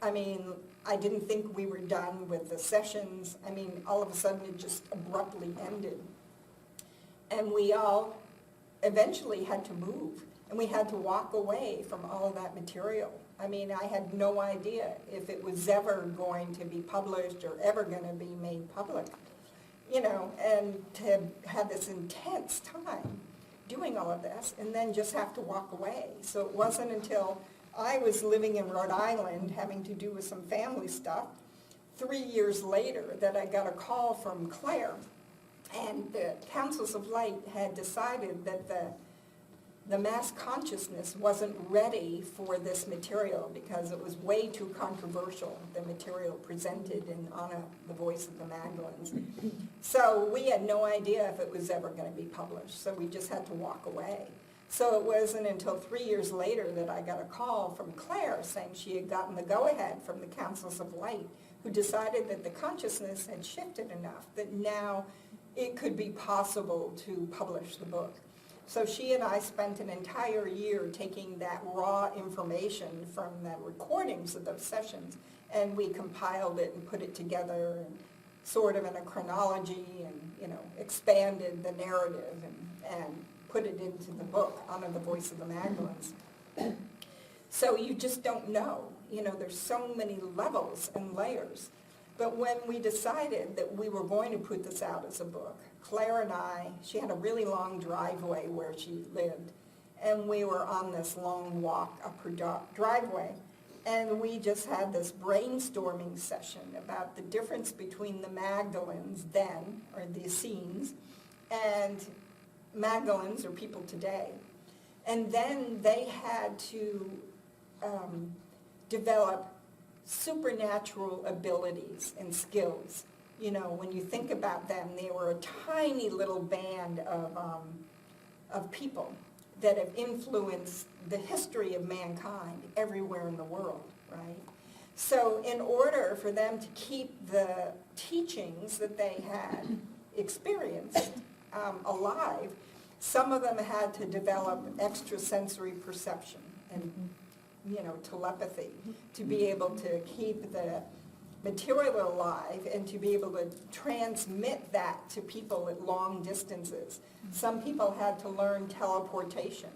I mean, I didn't think we were done with the sessions. I mean, all of a sudden, it just abruptly ended. And we all eventually had to move, and we had to walk away from all of that material. I mean, I had no idea if it was ever going to be published or ever going to be made public, and to have this intense time doing all of this and then just have to walk away. So it wasn't until I was living in Rhode Island having to do with some family stuff 3 years later that I got a call from Claire, and the Councils of Light had decided that the mass consciousness wasn't ready for this material because it was way too controversial, the material presented in Honor the Voice of the Magdalens. So we had no idea if it was ever going to be published, so we just had to walk away. So it wasn't until 3 years later that I got a call from Claire saying she had gotten the go-ahead from the Councils of Light, who decided that the consciousness had shifted enough that now it could be possible to publish the book. So she and I spent an entire year taking that raw information from the recordings of those sessions, and we compiled it and put it together and sort of in a chronology and, expanded the narrative and put it into the book, Honor the Voice of the Magdalens. So you just don't know. There's so many levels and layers. But when we decided that we were going to put this out as a book, Claire and I, she had a really long driveway where she lived, and we were on this long walk up her driveway, and we just had this brainstorming session about the difference between the Magdalens then, or the Essenes, and Magdalens, or people today. And then they had to develop supernatural abilities and skills. When you think about them, they were a tiny little band of people that have influenced the history of mankind everywhere in the world, right? So in order for them to keep the teachings that they had experienced alive, some of them had to develop extrasensory perception. And telepathy, to be able to keep the material alive and to be able to transmit that to people at long distances. Some people had to learn teleportation,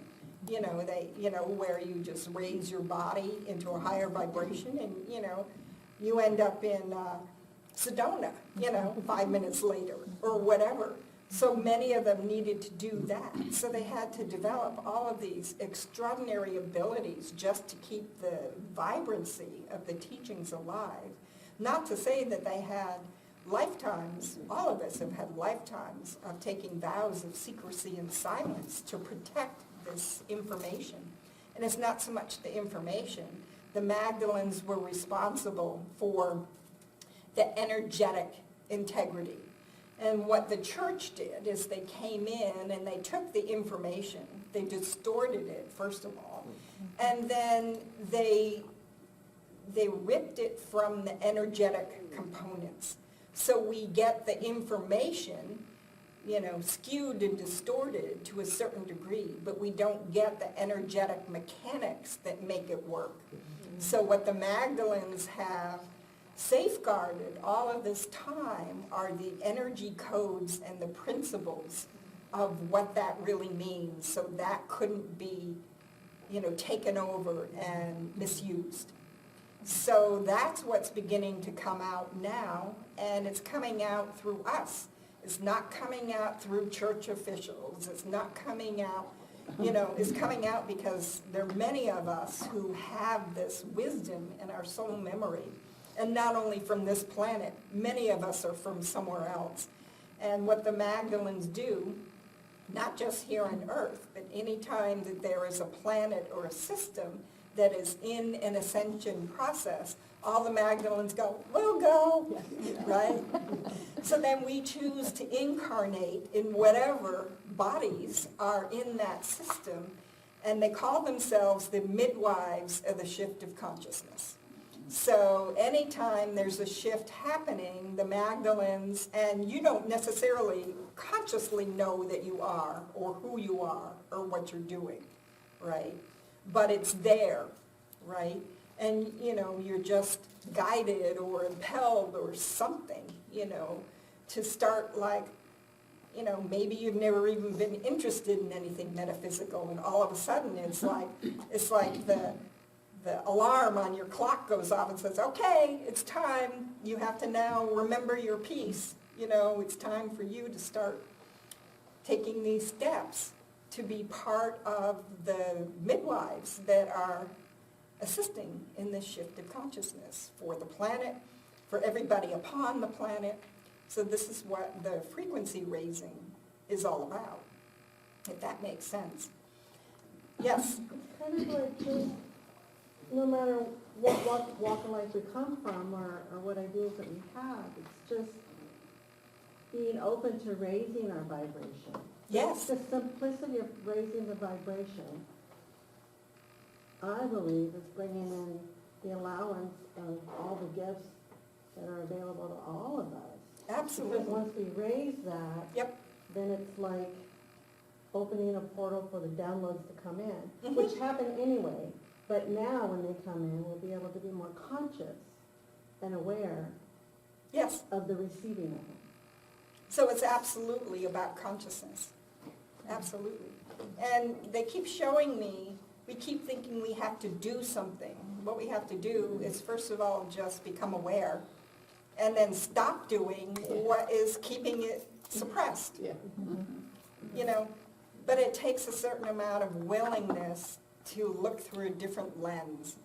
where you just raise your body into a higher vibration and, you end up in Sedona, 5 minutes later or whatever. So many of them needed to do that. So they had to develop all of these extraordinary abilities just to keep the vibrancy of the teachings alive. Not to say that they had lifetimes, all of us have had lifetimes of taking vows of secrecy and silence to protect this information. And it's not so much the information. The Magdalens were responsible for the energetic integrity. And what the church did is they came in and they took the information, they distorted it, first of all, and then they ripped it from the energetic components. So we get the information, skewed and distorted to a certain degree, but we don't get the energetic mechanics that make it work. So what the Magdalens have safeguarded all of this time are the energy codes and the principles of what that really means, so that couldn't be, taken over and misused. So that's what's beginning to come out now, and it's coming out through us. It's not coming out through church officials. It's not coming out, it's coming out because there are many of us who have this wisdom in our soul memory. And not only from this planet, many of us are from somewhere else. And what the Magdalens do, not just here on Earth, but any time that there is a planet or a system that is in an ascension process, all the Magdalens go, we'll go, right? So then we choose to incarnate in whatever bodies are in that system, and they call themselves the midwives of the shift of consciousness. So anytime there's a shift happening, the Magdalens, and you don't necessarily consciously know that you are or who you are or what you're doing, right? But it's there, right? And, you're just guided or impelled or something, to start maybe you've never even been interested in anything metaphysical, and all of a sudden it's like the alarm on your clock goes off and says, okay, it's time. You have to now remember your piece. It's time for you to start taking these steps to be part of the midwives that are assisting in this shift of consciousness for the planet, for everybody upon the planet. So this is what the frequency raising is all about, if that makes sense. Yes? Kind of like just, no matter what walk of life we come from or what ideas that we have, it's just being open to raising our vibration. Yes. The simplicity of raising the vibration, I believe, is bringing in the allowance of all the gifts that are available to all of us. Absolutely. Because once we raise that, Yep. then it's like opening a portal for the downloads to come in, Mhm. which happen anyway. But now when they come in, we'll be able to be more conscious and aware Yes. of the receiving of it. So it's absolutely about consciousness. Absolutely. And they keep showing me, we keep thinking we have to do something. What we have to do is, first of all, just become aware, and then stop doing what is keeping it suppressed. Yeah. But it takes a certain amount of willingness to look through a different lens,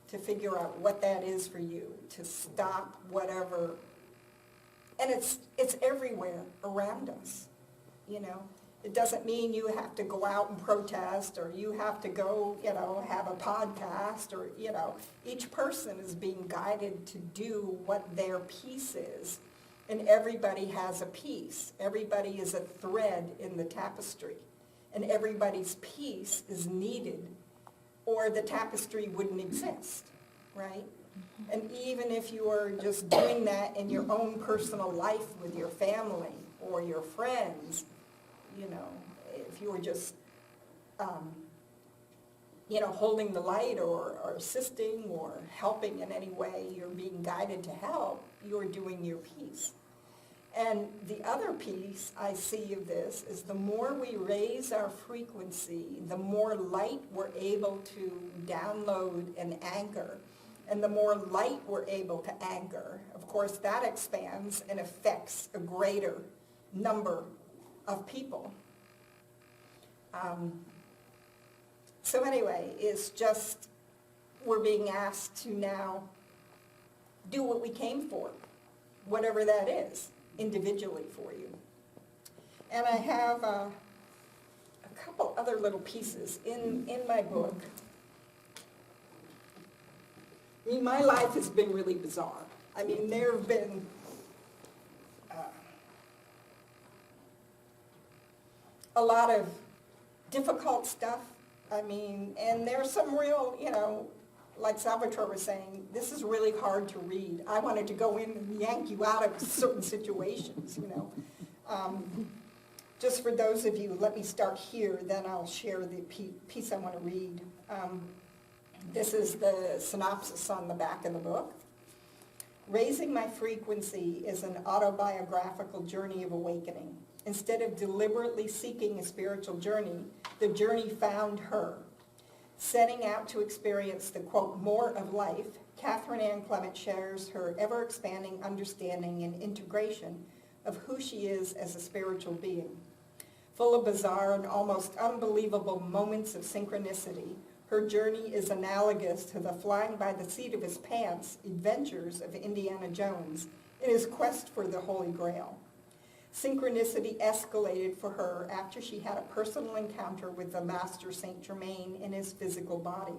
to figure out what that is for you, to stop whatever. And it's everywhere around us, It doesn't mean you have to go out and protest, or you have to go, have a podcast, or, each person is being guided to do what their piece is. And everybody has a piece. Everybody is a thread in the tapestry. And everybody's piece is needed, or the tapestry wouldn't exist, right? And even if you are just doing that in your own personal life with your family or your friends, if you were just holding the light or assisting or helping in any way, you're being guided to help, you're doing your piece. And the other piece I see of this is the more we raise our frequency, the more light we're able to download and anchor. And the more light we're able to anchor, of course, that expands and affects a greater number of people. So anyway, it's just we're being asked to now do what we came for, whatever that is, individually for you. And I have a couple other little pieces in my book. I mean, my life has been really bizarre. I mean, there have been a lot of difficult stuff. I mean, and there's some real, like Salvatore was saying, this is really hard to read. I wanted to go in and yank you out of certain situations, Just for those of you, let me start here, then I'll share the piece I want to read. This is the synopsis on the back of the book. Raising my frequency is an autobiographical journey of awakening. Instead of deliberately seeking a spiritual journey, the journey found her. Setting out to experience the, quote, more of life, Catherine Ann Clemett shares her ever-expanding understanding and integration of who she is as a spiritual being. Full of bizarre and almost unbelievable moments of synchronicity, her journey is analogous to the flying by the seat of his pants adventures of Indiana Jones in his quest for the Holy Grail. Synchronicity escalated for her after she had a personal encounter with the Master Saint Germain in his physical body.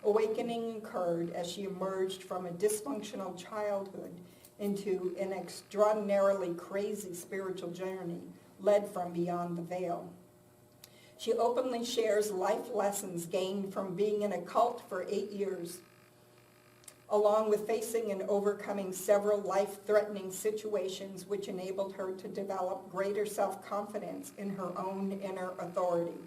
Awakening occurred as she emerged from a dysfunctional childhood into an extraordinarily crazy spiritual journey led from beyond the veil. She openly shares life lessons gained from being in a cult for 8 years, along with facing and overcoming several life-threatening situations which enabled her to develop greater self-confidence in her own inner authority.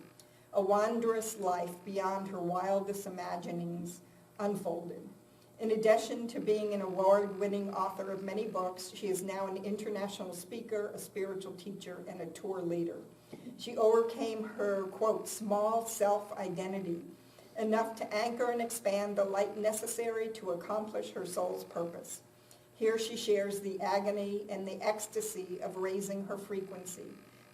A wondrous life beyond her wildest imaginings unfolded. In addition to being an award-winning author of many books, she is now an international speaker, a spiritual teacher, and a tour leader. She overcame her, quote, small self-identity, enough to anchor and expand the light necessary to accomplish her soul's purpose. Here she shares the agony and the ecstasy of raising her frequency.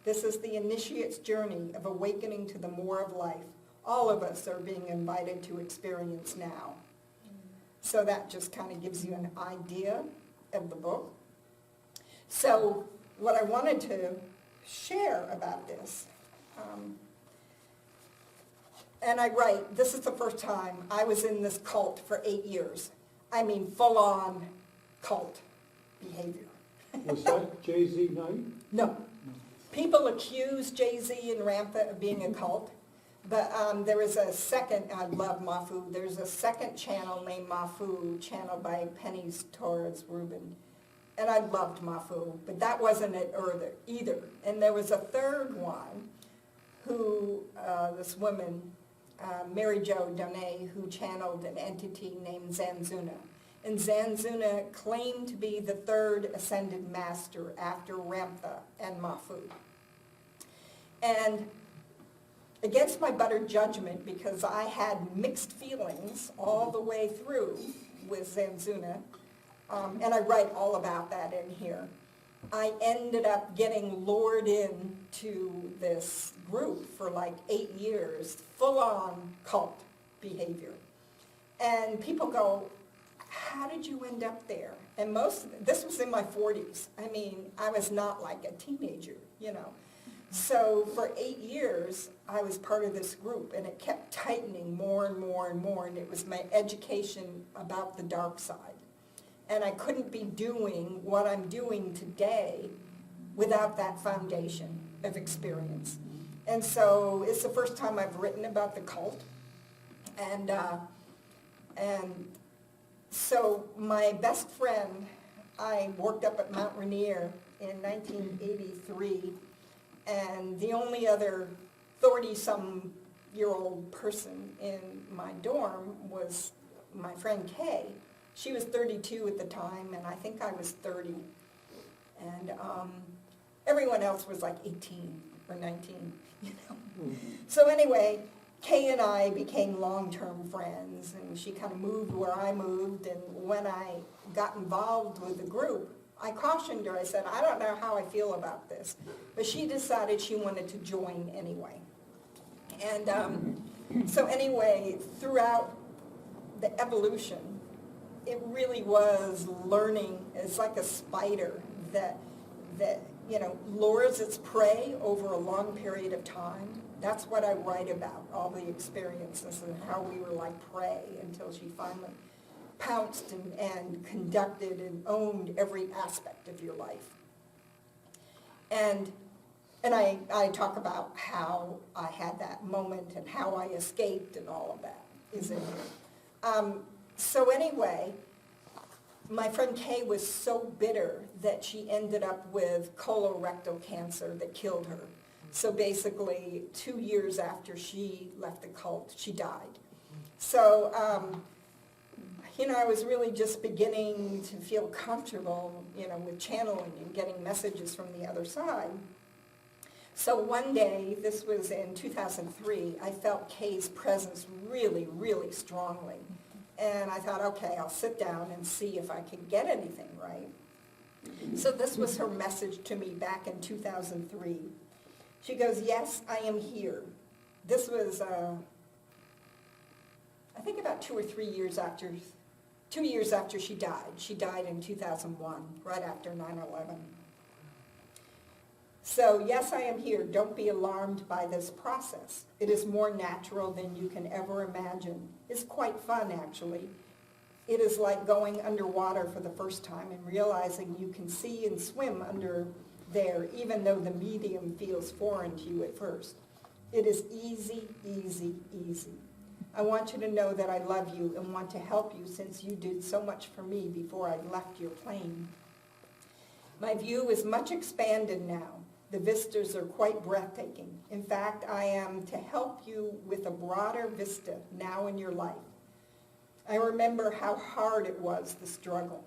This is the initiate's journey of awakening to the more of life. All of us are being invited to experience now. So that just kind of gives you an idea of the book. So what I wanted to share about this, and I write, this is the first time I was in this cult for 8 years. I mean, full-on cult behavior. Was that Jay-Z night? No. People accuse Jay-Z and Ramtha of being a cult, but there was a second, I love Mafu, there's a second channel named Mafu, channeled by Penny Torres Rubin. And I loved Mafu, but that wasn't it either. And there was a third one who, this woman, Mary Jo Donay, who channeled an entity named Zanzuna. And Zanzuna claimed to be the third ascended master after Ramtha and Mafu. And against my better judgment, because I had mixed feelings all the way through with Zanzuna, and I write all about that in here, I ended up getting lured into this group for like 8 years, full-on cult behavior. And people go, how did you end up there? And this was in my 40s. I mean, I was not like a teenager, So for 8 years, I was part of this group, and it kept tightening more and more and more, and it was my education about the dark side. And I couldn't be doing what I'm doing today without that foundation of experience. And so it's the first time I've written about the cult. And so my best friend, I worked up at Mount Rainier in 1983, and the only other 30-some 30-year-old person in my dorm was my friend Kay. She was 32 at the time, and I think I was 30. And everyone else was like 18 or 19, you know. So anyway, Kay and I became long-term friends, and she kind of moved where I moved, and when I got involved with the group, I cautioned her. I said, I don't know how I feel about this. But she decided she wanted to join anyway. And so anyway, throughout the evolution, it really was learning. It's like a spider that you know, lures its prey over a long period of time. That's what I write about, all the experiences and how we were like prey until she finally pounced and conducted and owned every aspect of your life. And I talk about how I had that moment and how I escaped and all of that is in here. So anyway, my friend Kay was so bitter that she ended up with colorectal cancer that killed her. So basically, 2 years after she left the cult, she died. So, you know, I was really just beginning to feel comfortable, you know, with channeling and getting messages from the other side. So one day, this was in 2003, I felt Kay's presence really, really strongly. And I thought, okay, I'll sit down and see if I can get anything right. So this was her message to me back in 2003. She goes, yes, I am here. This was, I think about 2 or 3 years after, 2 years after she died. She died in 2001, right after 9/11. So yes, I am here. Don't be alarmed by this process. It is more natural than you can ever imagine. It's quite fun, actually. It is like going underwater for the first time and realizing you can see and swim under there, even though the medium feels foreign to you at first. It is easy, easy, easy. I want you to know that I love you and want to help you since you did so much for me before I left your plane. My view is much expanded now. The vistas are quite breathtaking. In fact, I am to help you with a broader vista now in your life. I remember how hard it was, the struggle.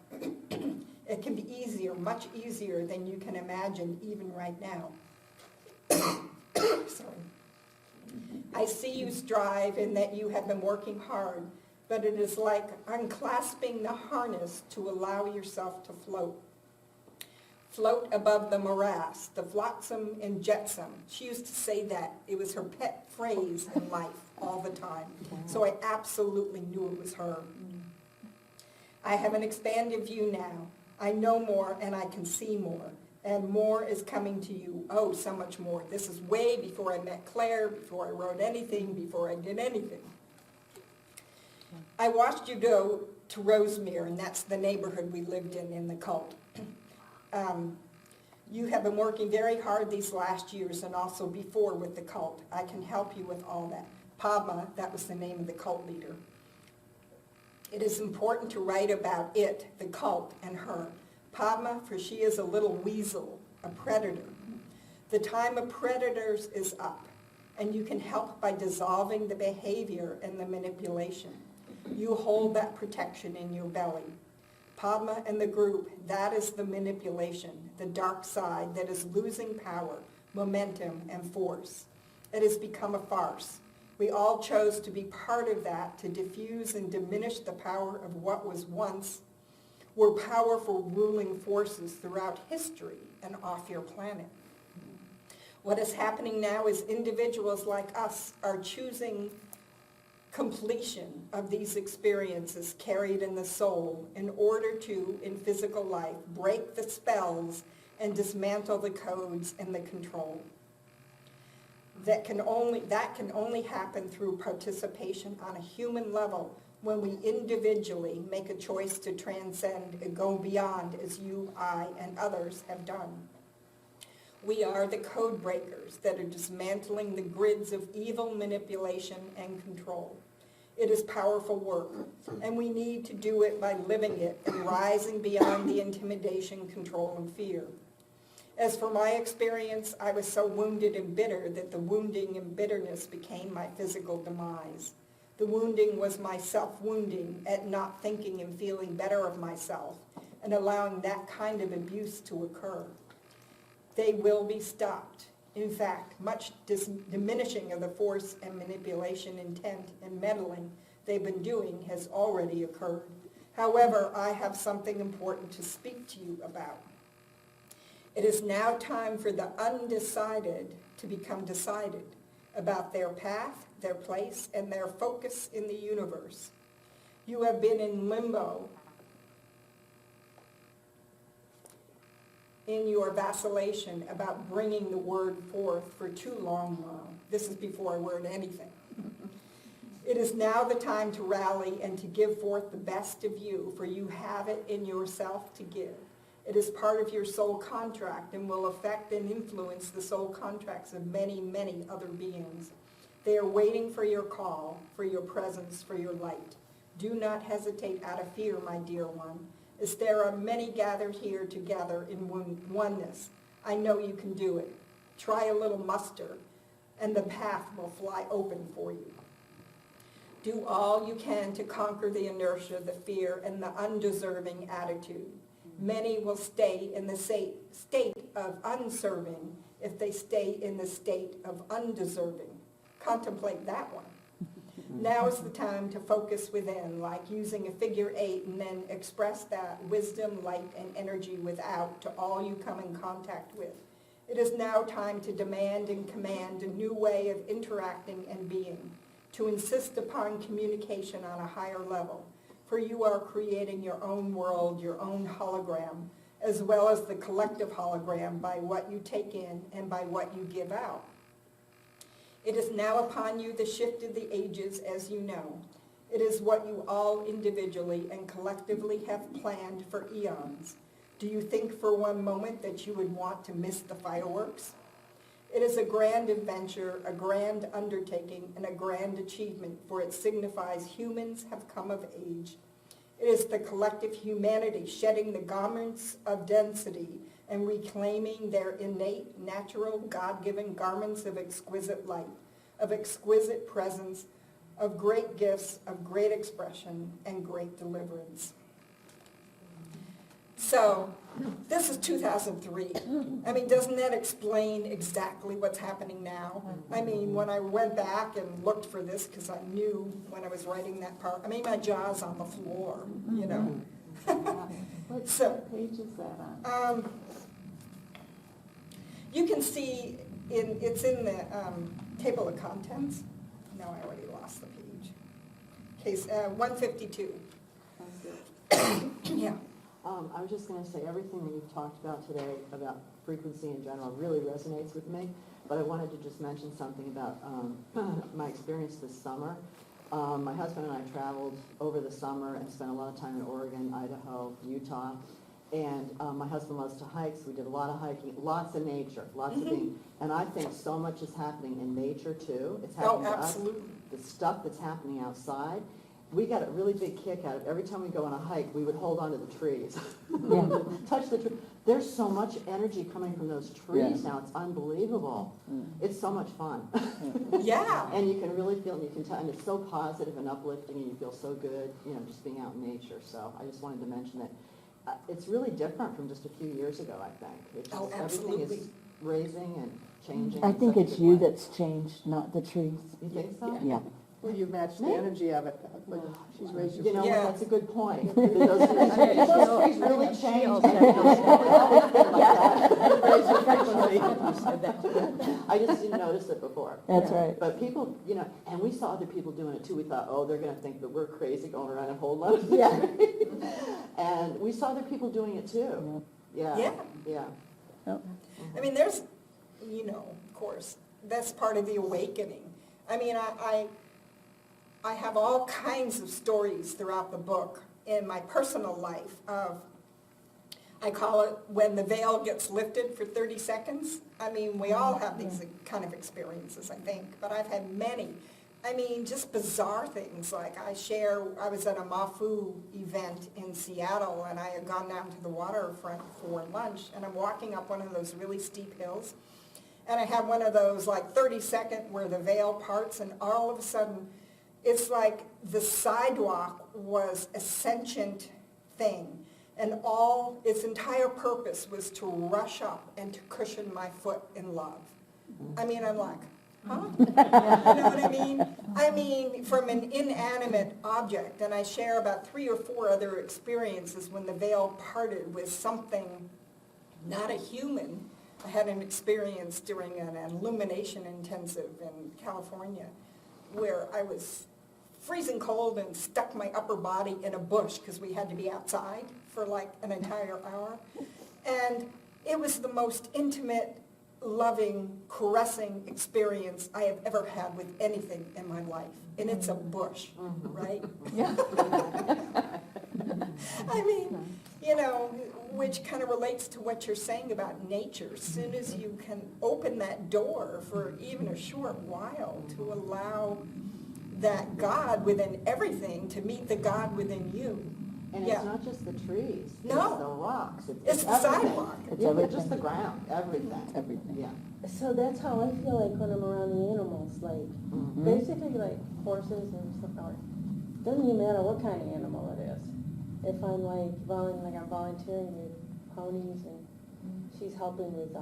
It can be easier, much easier than you can imagine even right now. Sorry. I see you strive and that you have been working hard, but it is like unclasping the harness to allow yourself to float. Float above the morass, the flotsam and jetsam. She used to say that. It was her pet phrase in life all the time. So I absolutely knew it was her. I have an expanded view now. I know more and I can see more. And more is coming to you. Oh, so much more. This is way before I met Claire, before I wrote anything, before I did anything. I watched you go to Rosemere, and that's the neighborhood we lived in the cult. You have been working very hard these last years and also before with the cult. I can help you with all that. Padma, that was the name of the cult leader. It is important to write about it, the cult, and her. Padma, for she is a little weasel, a predator. The time of predators is up, and you can help by dissolving the behavior and the manipulation. You hold that protection in your belly. Padma and the group, that is the manipulation, the dark side that is losing power, momentum, and force. It has become a farce. We all chose to be part of that to diffuse and diminish the power of what was once were powerful ruling forces throughout history and off your planet. What is happening now is individuals like us are choosing completion of these experiences carried in the soul in order to, in physical life, break the spells and dismantle the codes and the control. That can only happen through participation on a human level when we individually make a choice to transcend and go beyond as you, I, and others have done. We are the code breakers that are dismantling the grids of evil manipulation and control. It is powerful work, and we need to do it by living it and rising beyond the intimidation, control, and fear. As for my experience, I was so wounded and bitter that the wounding and bitterness became my physical demise. The wounding was my self-wounding at not thinking and feeling better of myself and allowing that kind of abuse to occur. They will be stopped. In fact, much diminishing of the force and manipulation, intent, and meddling they've been doing has already occurred. However, I have something important to speak to you about. It is now time for the undecided to become decided about their path, their place, and their focus in the universe. You have been in limbo in your vacillation about bringing the word forth for too long now. This is before I word anything. It is now the time to rally and to give forth the best of you, for you have it in yourself to give. It is part of your soul contract and will affect and influence the soul contracts of many, many other beings. They are waiting for your call, for your presence, for your light. Do not hesitate out of fear, my dear one, as there are many gathered here together in oneness. I know you can do it. Try a little muster, and the path will fly open for you. Do all you can to conquer the inertia, the fear, and the undeserving attitude. Many will stay in the state of unserving if they stay in the state of undeserving. Contemplate that one. Now is the time to focus within, like using a figure 8, and then express that wisdom, light, and energy without to all you come in contact with. It is now time to demand and command a new way of interacting and being, to insist upon communication on a higher level, for you are creating your own world, your own hologram, as well as the collective hologram by what you take in and by what you give out. It is now upon you the shift of the ages, as you know. It is what you all individually and collectively have planned for eons. Do you think for one moment that you would want to miss the fireworks? It is a grand adventure, a grand undertaking, and a grand achievement, for it signifies humans have come of age. It is the collective humanity shedding the garments of density and reclaiming their innate, natural, God-given garments of exquisite light, of exquisite presence, of great gifts, of great expression, and great deliverance. So, this is 2003. I mean, doesn't that explain exactly what's happening now? I mean, when I went back and looked for this, because I knew when I was writing that part, I mean, my jaw's on the floor, you know. What page is that on? You can see, it's in the table of contents. No, I already lost the page. Case 152. Yeah. I was just going to say, everything that you've talked about today about frequency in general really resonates with me, but I wanted to just mention something about my experience this summer. My husband and I traveled over the summer and spent a lot of time in Oregon, Idaho, Utah, and my husband loves to hike, so we did a lot of hiking, lots of nature, lots of being, and I think so much is happening in nature too. It's happening to us. The stuff that's happening outside. We got a really big kick out of every time we go on a hike, we would hold on to the trees. Touch the tree. There's so much energy coming from those trees now. It's unbelievable. It's so much fun. Yeah. And you can really feel, and you can tell, and it's so positive and uplifting, and you feel so good, you know, just being out in nature. So I just wanted to mention that it's really different from just a few years ago, I think. It's just, absolutely. everything is raising and changing. I in think such a it's good you way. that's changed, not the trees. You think so? Yeah. Well, you match the energy of it, like she's raised your. You know, Yeah. that's a good point. Those trees really changed. I just didn't notice it before. That's right. But people, you know, and we saw other people doing it too. We thought, oh, they're going to think that we're crazy going around and holding on to the tree. And we saw other people doing it too. Yeah. I mean, there's, you know, of course, that's part of the awakening. I mean, I have all kinds of stories throughout the book in my personal life of, I call it when the veil gets lifted for 30 seconds. I mean, we all have these kind of experiences, I think, but I've had many I mean, just bizarre things, like I was at a Mafu event in Seattle, and I had gone down to the waterfront for lunch, and I'm walking up one of those really steep hills, and I had one of those like 30-second where the veil parts, and all of a sudden, it's like the sidewalk was a sentient thing, and all its entire purpose was to rush up and to cushion my foot in love. I mean, I'm like, huh? You know what I mean? I mean, from an inanimate object, and I share about 3 or 4 other experiences when the veil parted with something, not a human. I had an experience during an illumination intensive in California where I was freezing cold and stuck my upper body in a bush because we had to be outside for like an entire hour. And it was the most intimate, loving, caressing experience I have ever had with anything in my life. And it's a bush, right? Yeah. I mean, you know, which kind of relates to what you're saying about nature. As soon as you can open that door for even a short while to allow that God within everything to meet the God within you. And Yeah. it's not just the trees. No. It's the rocks. It's the everything. sidewalk. It's Yeah, everything. just the ground, everything. Everything. Yeah. So that's how I feel like when I'm around the animals, like, Mhm. basically like horses and stuff like that. Doesn't even matter what kind of animal it is. If I'm like I'm volunteering with ponies, and she's helping with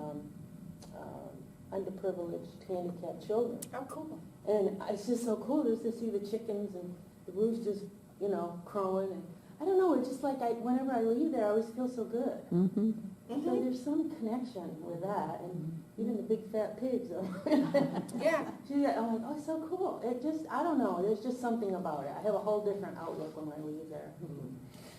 underprivileged, handicapped children. Oh, cool. And it's just so cool just to see the chickens and the roosters, you know, crowing. And I don't know, it's just like whenever I leave there, I always feel so good. Mm-hmm. So Mhm. there's some connection with that, and even the big fat pigs. Yeah. I'm like, oh, it's so cool. It just, I don't know, there's just something about it. I have a whole different outlook when I leave there.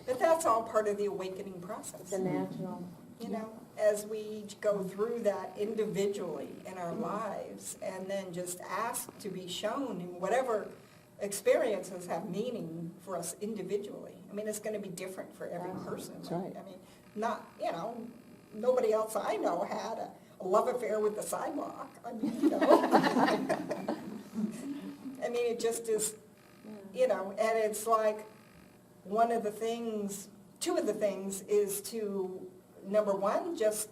But that's all part of the awakening It's process. a natural. You know, as we go through that individually in our lives, and then just ask to be shown in whatever experiences have meaning for us individually. I mean, it's going to be different for every person. That's right. I mean, not, you know, nobody else I know had a love affair with the sidewalk. I mean, you know. I mean, it just is, you know, and it's like one of the things, 2 of the things is to, number 1, just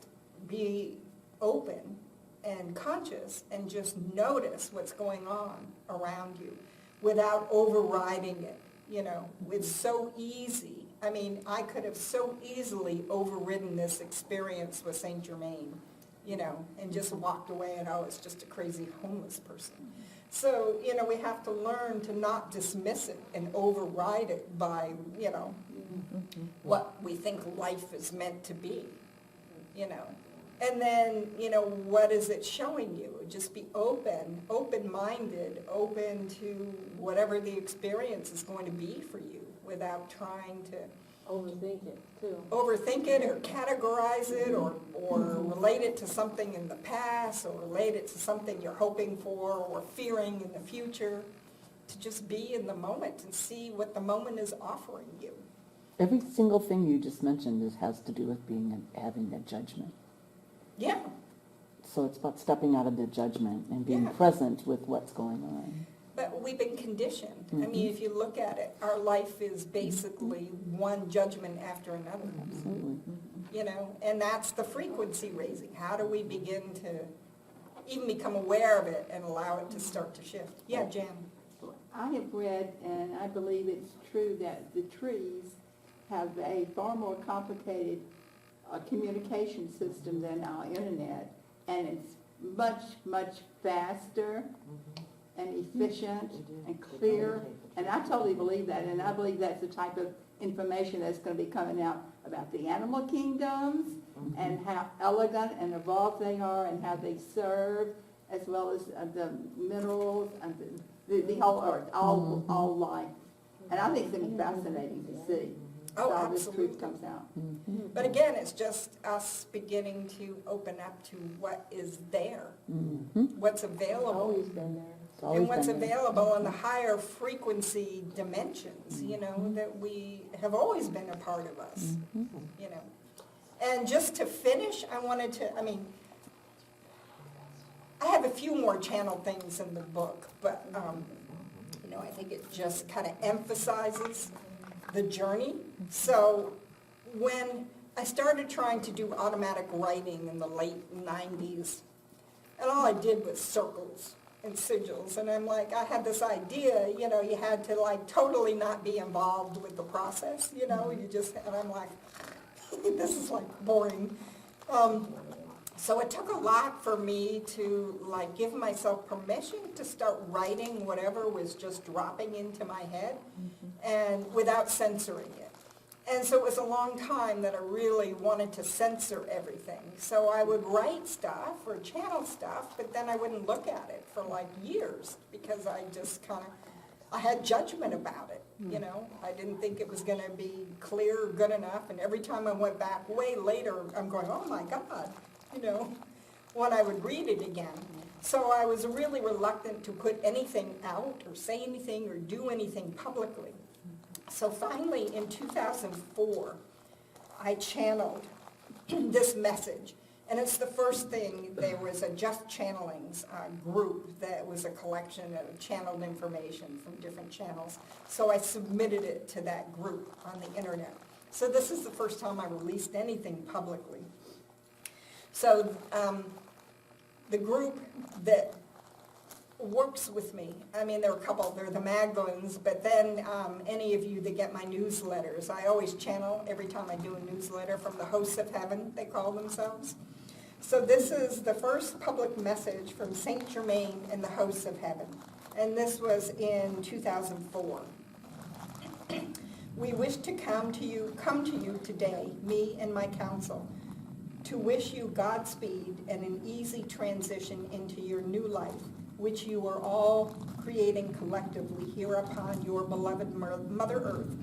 be open and conscious and just notice what's going on around you without overriding it. You know, it's so easy. I mean, I could have so easily overridden this experience with Saint Germain, you know, and just walked away and, oh, it's just a crazy homeless person. So, you know, we have to learn to not dismiss it and override it by, you know, what we think life is meant to be, you know. And then, you know, what is it showing you? Just be open, open-minded, open to whatever the experience is going to be for you without trying to Overthink it, too. overthink it or categorize it or relate it to something in the past or relate it to something you're hoping for or fearing in the future. To just be in the moment and see what the moment is offering you. Every single thing you just mentioned has to do with having a judgment. Yeah. So it's about stepping out of the judgment and being Yeah. present with what's going on. But we've been conditioned. I Mhm. mean, if you look at it, our life is basically one judgment after another. Absolutely. You know, and that's the frequency raising. How do we begin to even become aware of it and allow it to start to shift? Yeah, Jan. I have read, and I believe it's true, that the trees have a far more complicated communication system than our internet, and it's much, much faster and efficient and clear. And I totally believe that, and I believe that's the type of information that's going to be coming out about the animal kingdoms and how elegant and evolved they are and how they serve, as well as the minerals and the whole earth, all life. And I think it's going to be fascinating to see Oh, how this absolutely. truth comes out. But again, it's just us beginning to open up to what is there, Mm-hmm. what's It's available. always been there. It's always And what's been there. available in the higher frequency dimensions, you know, that we have always been a part of us, you know. And just to finish, I have a few more channel things in the book, but I think it just kind of emphasizes the journey. So when I started trying to do automatic writing in the late 90s, and all I did was circles and sigils, and I'm like, I had this idea, you had to like totally not be involved with the process, you just, and I'm like, this is like boring. So it took a lot for me to like give myself permission to start writing whatever was just dropping into my head, and without censoring it. And so it was a long time that I really wanted to censor everything. So I would write stuff or channel stuff, but then I wouldn't look at it for like years because I just I had judgment about it, I didn't think it was going to be clear or good enough. And every time I went back way later, I'm going, oh my God, when I would read it again. So I was really reluctant to put anything out or say anything or do anything publicly. So finally, in 2004, I channeled this message. And it's the first thing. There was a Just Channelings group that was a collection of channeled information from different channels. So I submitted it to that group on the internet. So this is the first time I released anything publicly. So the group that works with me, there are a couple, they're the Magdalens, but then any of you that get my newsletters, I always channel every time I do a newsletter from the hosts of heaven, they call themselves. So this is the first public message from Saint Germain and the hosts of heaven, and this was in 2004. We wish to come to you today, me and my council, to wish you Godspeed and an easy transition into your new life, which you are all creating collectively here upon your beloved Mother Earth.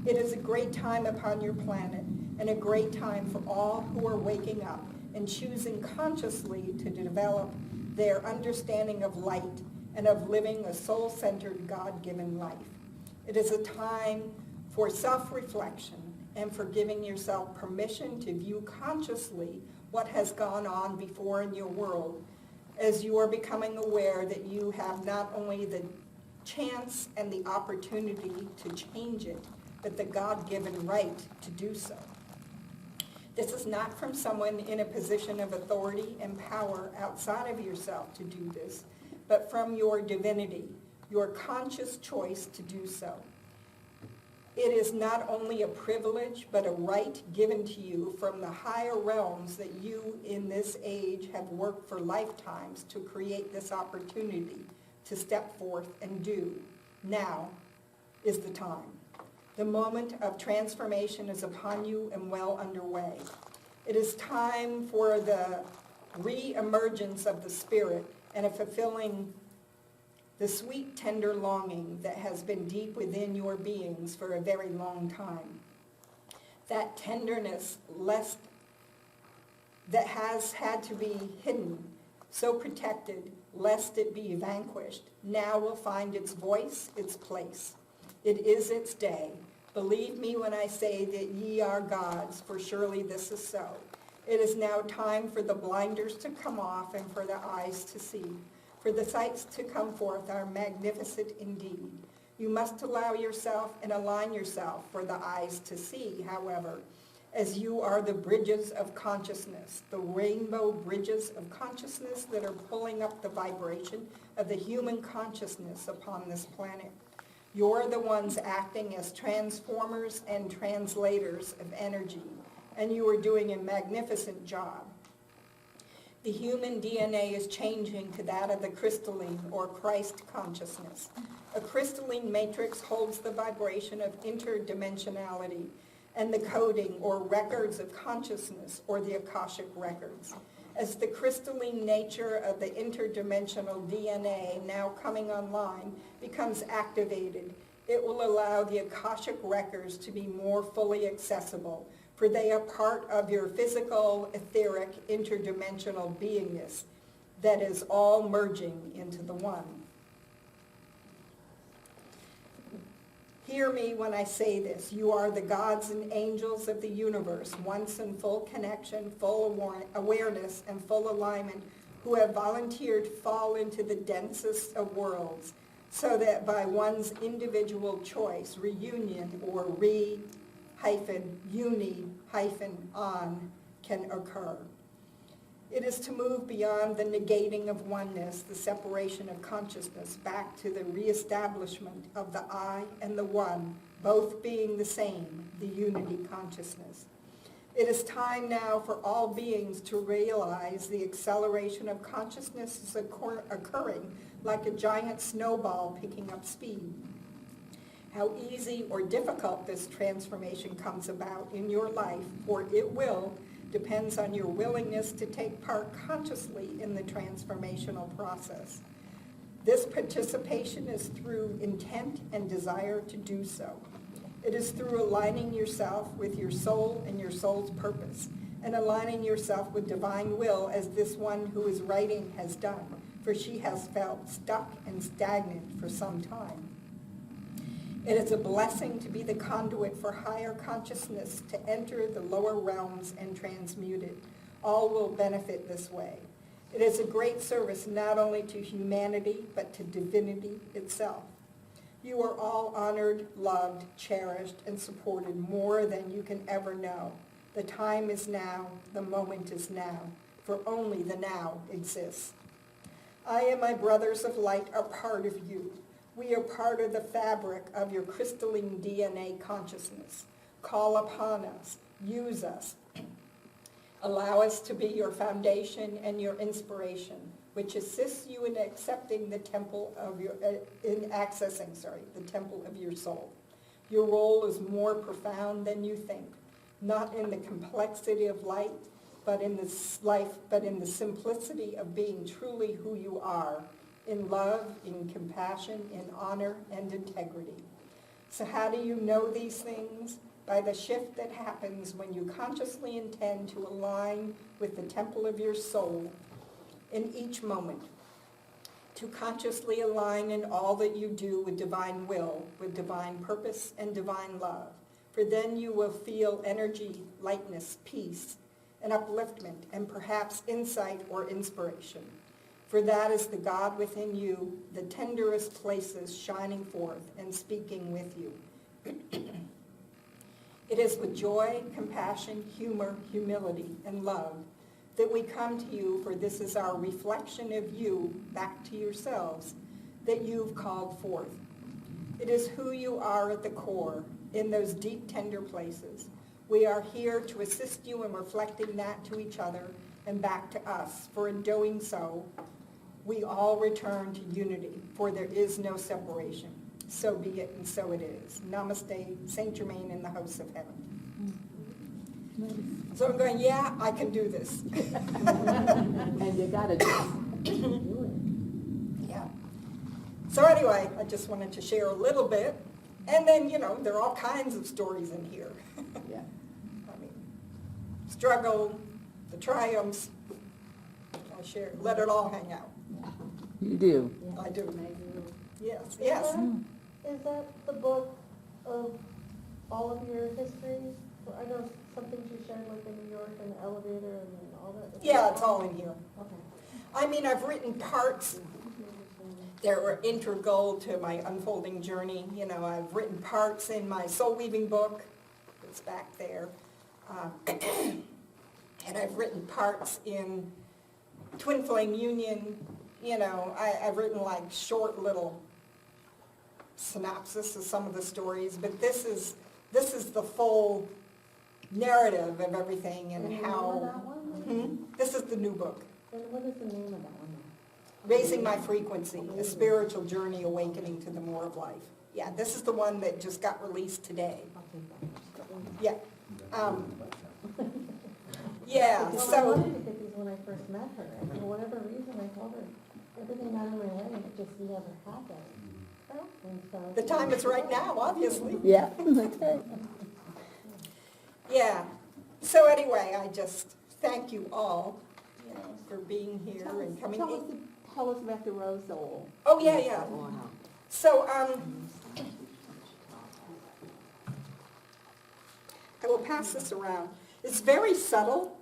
It is a great time upon your planet and a great time for all who are waking up and choosing consciously to develop their understanding of light and of living a soul-centered, God-given life. It is a time for self-reflection and for giving yourself permission to view consciously what has gone on before in your world, as you are becoming aware that you have not only the chance and the opportunity to change it, but the God-given right to do so. This is not from someone in a position of authority and power outside of yourself to do this, but from your divinity, your conscious choice to do so. It is not only a privilege, but a right given to you from the higher realms that you in this age have worked for lifetimes to create this opportunity to step forth and do. Now is the time. The moment of transformation is upon you and well underway. It is time for the re-emergence of the spirit and a fulfilling the sweet, tender longing that has been deep within your beings for a very long time. That tenderness that has had to be hidden, so protected, lest it be vanquished, now will find its voice, its place. It is its day. Believe me when I say that ye are gods, for surely this is so. It is now time for the blinders to come off and for the eyes to see. For the sights to come forth are magnificent indeed. You must allow yourself and align yourself for the eyes to see, however, as you are the bridges of consciousness, the rainbow bridges of consciousness that are pulling up the vibration of the human consciousness upon this planet. You're the ones acting as transformers and translators of energy, and you are doing a magnificent job. The human DNA is changing to that of the crystalline or Christ consciousness. A crystalline matrix holds the vibration of interdimensionality and the coding or records of consciousness or the Akashic records. As the crystalline nature of the interdimensional DNA now coming online becomes activated, it will allow the Akashic records to be more fully accessible, for they are part of your physical, etheric, interdimensional beingness that is all merging into the one. Hear me when I say this. You are the gods and angels of the universe, once in full connection, full awareness, and full alignment, who have volunteered to fall into the densest of worlds, so that by one's individual choice, reunion or re-uni-on can occur. It is to move beyond the negating of oneness, the separation of consciousness, back to the reestablishment of the I and the one, both being the same, the unity consciousness. It is time now for all beings to realize the acceleration of consciousness is occurring like a giant snowball picking up speed. How easy or difficult this transformation comes about in your life, for it will, depends on your willingness to take part consciously in the transformational process. This participation is through intent and desire to do so. It is through aligning yourself with your soul and your soul's purpose, and aligning yourself with divine will as this one who is writing has done, for she has felt stuck and stagnant for some time. It is a blessing to be the conduit for higher consciousness to enter the lower realms and transmute it. All will benefit this way. It is a great service not only to humanity, but to divinity itself. You are all honored, loved, cherished, and supported more than you can ever know. The time is now, the moment is now, for only the now exists. I and my brothers of light are part of you. We are part of the fabric of your crystalline DNA consciousness. Call upon us, use us. Allow us to be your foundation and your inspiration, which assists you in accepting the temple of your, the temple of your soul. Your role is more profound than you think, not in the complexity of light, but in this life, but in the simplicity of being truly who you are, in love, in compassion, in honor, and integrity. So how do you know these things? By the shift that happens when you consciously intend to align with the temple of your soul in each moment. To consciously align in all that you do with divine will, with divine purpose and divine love. For then you will feel energy, lightness, peace, and upliftment, and perhaps insight or inspiration. For that is the God within you, the tenderest places shining forth and speaking with you. It is with joy, compassion, humor, humility, and love that we come to you, for this is our reflection of you back to yourselves that you've called forth. It is who you are at the core, in those deep, tender places. We are here to assist you in reflecting that to each other and back to us, for in doing so, we all return to unity, for there is no separation. So be it, and so it is. Namaste, Saint Germain in the house of heaven. So I'm going, yeah, I can do this. And you gotta do it. Yeah. So anyway, I just wanted to share a little bit. And then, there are all kinds of stories in here. Yeah. I mean, struggle, the triumphs. I share, let it all hang out. You do. I do. Amazing. Yes, yes. Is that the book of all of your histories? I know some things you shared, like in New York and the elevator and all that. Yeah, it's all in here. Okay. I mean, I've written parts that were integral to my unfolding journey. I've written parts in my soul weaving book. It's back there. And I've written parts in Twin Flame Union. I've written like short little synopsis of some of the stories, but this is the full narrative of everything and The name how. of that one? This is the new book. And what is the name of that one? Raising My Frequency, a spiritual journey awakening to the more of life. Yeah, this is the one that just got released today. Yeah. Yeah, Well, I so, wanted to get these when I first met her, and for whatever reason, I told her, everything got in my way, and it just never happened. And so. the time is right now, obviously. Yeah, that's right. Yeah. So anyway, I just thank you all, for being here and coming in. Tell us about the rose oil. Oh, yeah. So, I will pass this around. It's very subtle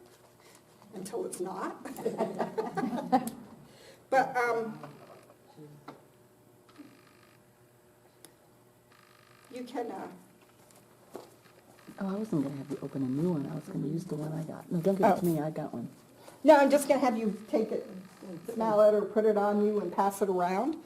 until it's not. But can, Oh, I wasn't gonna have you open a new one, I was gonna use the one I got. No, don't give it to me, I got one. no, I'm just gonna have you take it, and smell it, or put it on you and pass it around.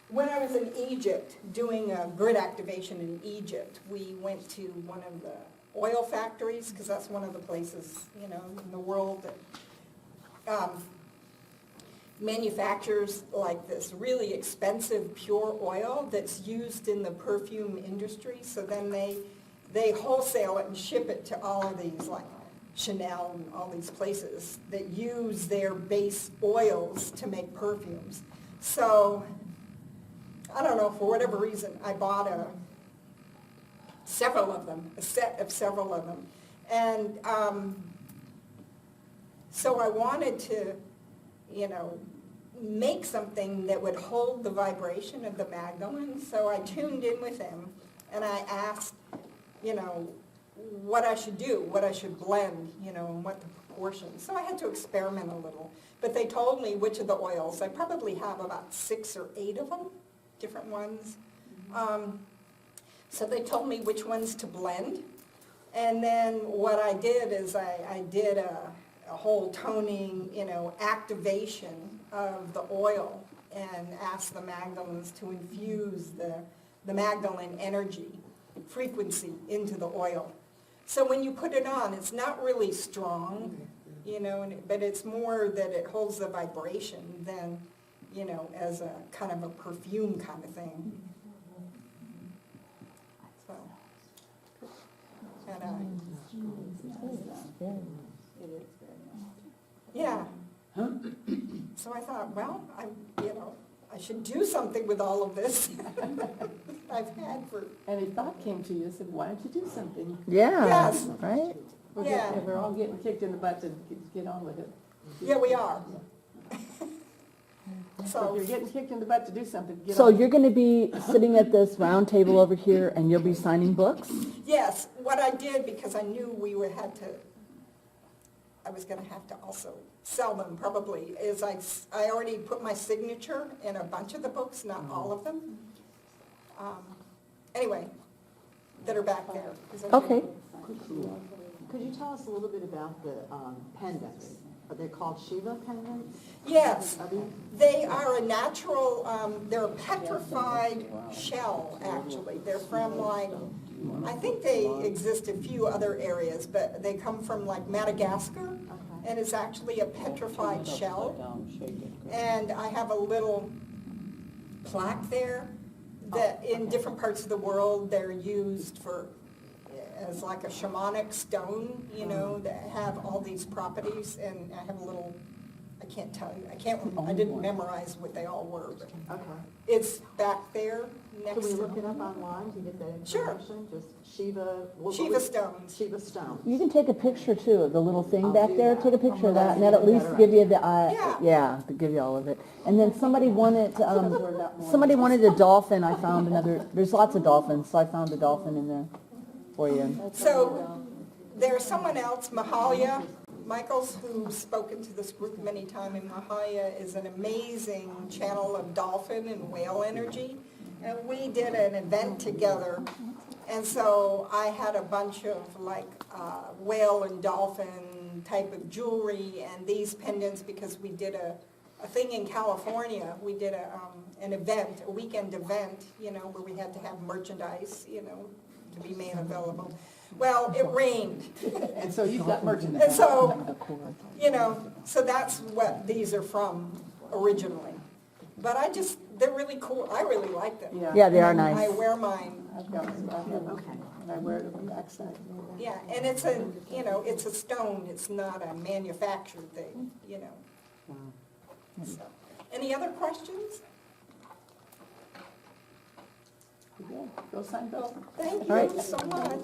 When I was in Egypt, doing a grid activation in Egypt, we went to one of the oil factories, because that's one of the places, you know, in the world that manufactures like this really expensive pure oil that's used in the perfume industry. So then they wholesale it and ship it to all of these, like Chanel and all these places that use their base oils to make perfumes. So I don't know, for whatever reason, I bought several of them, a set of several of them. And so I wanted to, you know, make something that would hold the vibration of the Magdalene. So I tuned in with them and I asked, you know, what I should do, what I should blend, you know, and what the proportions. So I had to experiment a little. But they told me which of the oils. I probably have about 6 or 8 of them, different ones. So they told me which ones to blend. And then what I did is I did a whole toning, you know, activation of the oil and asked the Magdalenes to infuse the Magdalene energy, frequency into the oil. So when you put it on, it's not really strong, you know, but it's more that it holds the vibration than, you know, as a kind of a perfume kind of thing. So, and It is very nice. yeah. So I thought, well, I should do something with all of this I've had for, And a thought came to you, said, why don't you do something? Yeah, Yes. right? Yeah. We're all getting kicked in the butt to get on with it. yeah, we are. So if So, you're getting kicked in the butt to do something, get on. So you're gonna be sitting at this round table over here and you'll be signing books? yes, what I did, because I knew I was gonna have to also sell them probably, is I already put my signature in a bunch of the books, not all of them. Anyway, that are back there. Is that Okay. Could you tell us a little bit about the pendants? Are they called Shiva pendants? Yes, Are they? they are a natural, they're a petrified shell, actually. They're from like, I think they exist in a few other areas, but they come from like Madagascar, and it's actually a petrified shell. And I have a little plaque there that in different parts of the world, they're used for, as like a shamanic stone, you know, that have all these properties, and I have a little, I can't tell you, I didn't memorize what they all were, but Okay. it's back there next Can we to look it up online to get that Sure. information? Just Shiva? Shiva stones. Shiva stone. You can take a picture too of the little thing I'll back do there, that. take a picture of that, and I'll that'll at do least that. give you the, Yeah. to give you all of it. And then somebody wanted a dolphin, I found another, there's lots of dolphins, so I found a dolphin in there for you. So there's someone else, Mahalia Michaels, who's spoken to this group many times, and Mahalia is an amazing channel of dolphin and whale energy. And we did an event together, and so I had a bunch of like whale and dolphin type of jewelry and these pendants, because we did a thing in California. We did an event, a weekend event, you know, where we had to have merchandise, you know, to be made available. Well, it rained. And so you've got merchandise. And so, you know, so that's what these are from originally. But they're really cool. I really like them. Yeah, they are I nice. wear mine. I've got some, and I wear it on the backside. Yeah, and it's a stone. It's not a manufactured thing, you know. So, any other questions? Go sign those. Thank All right. you so much.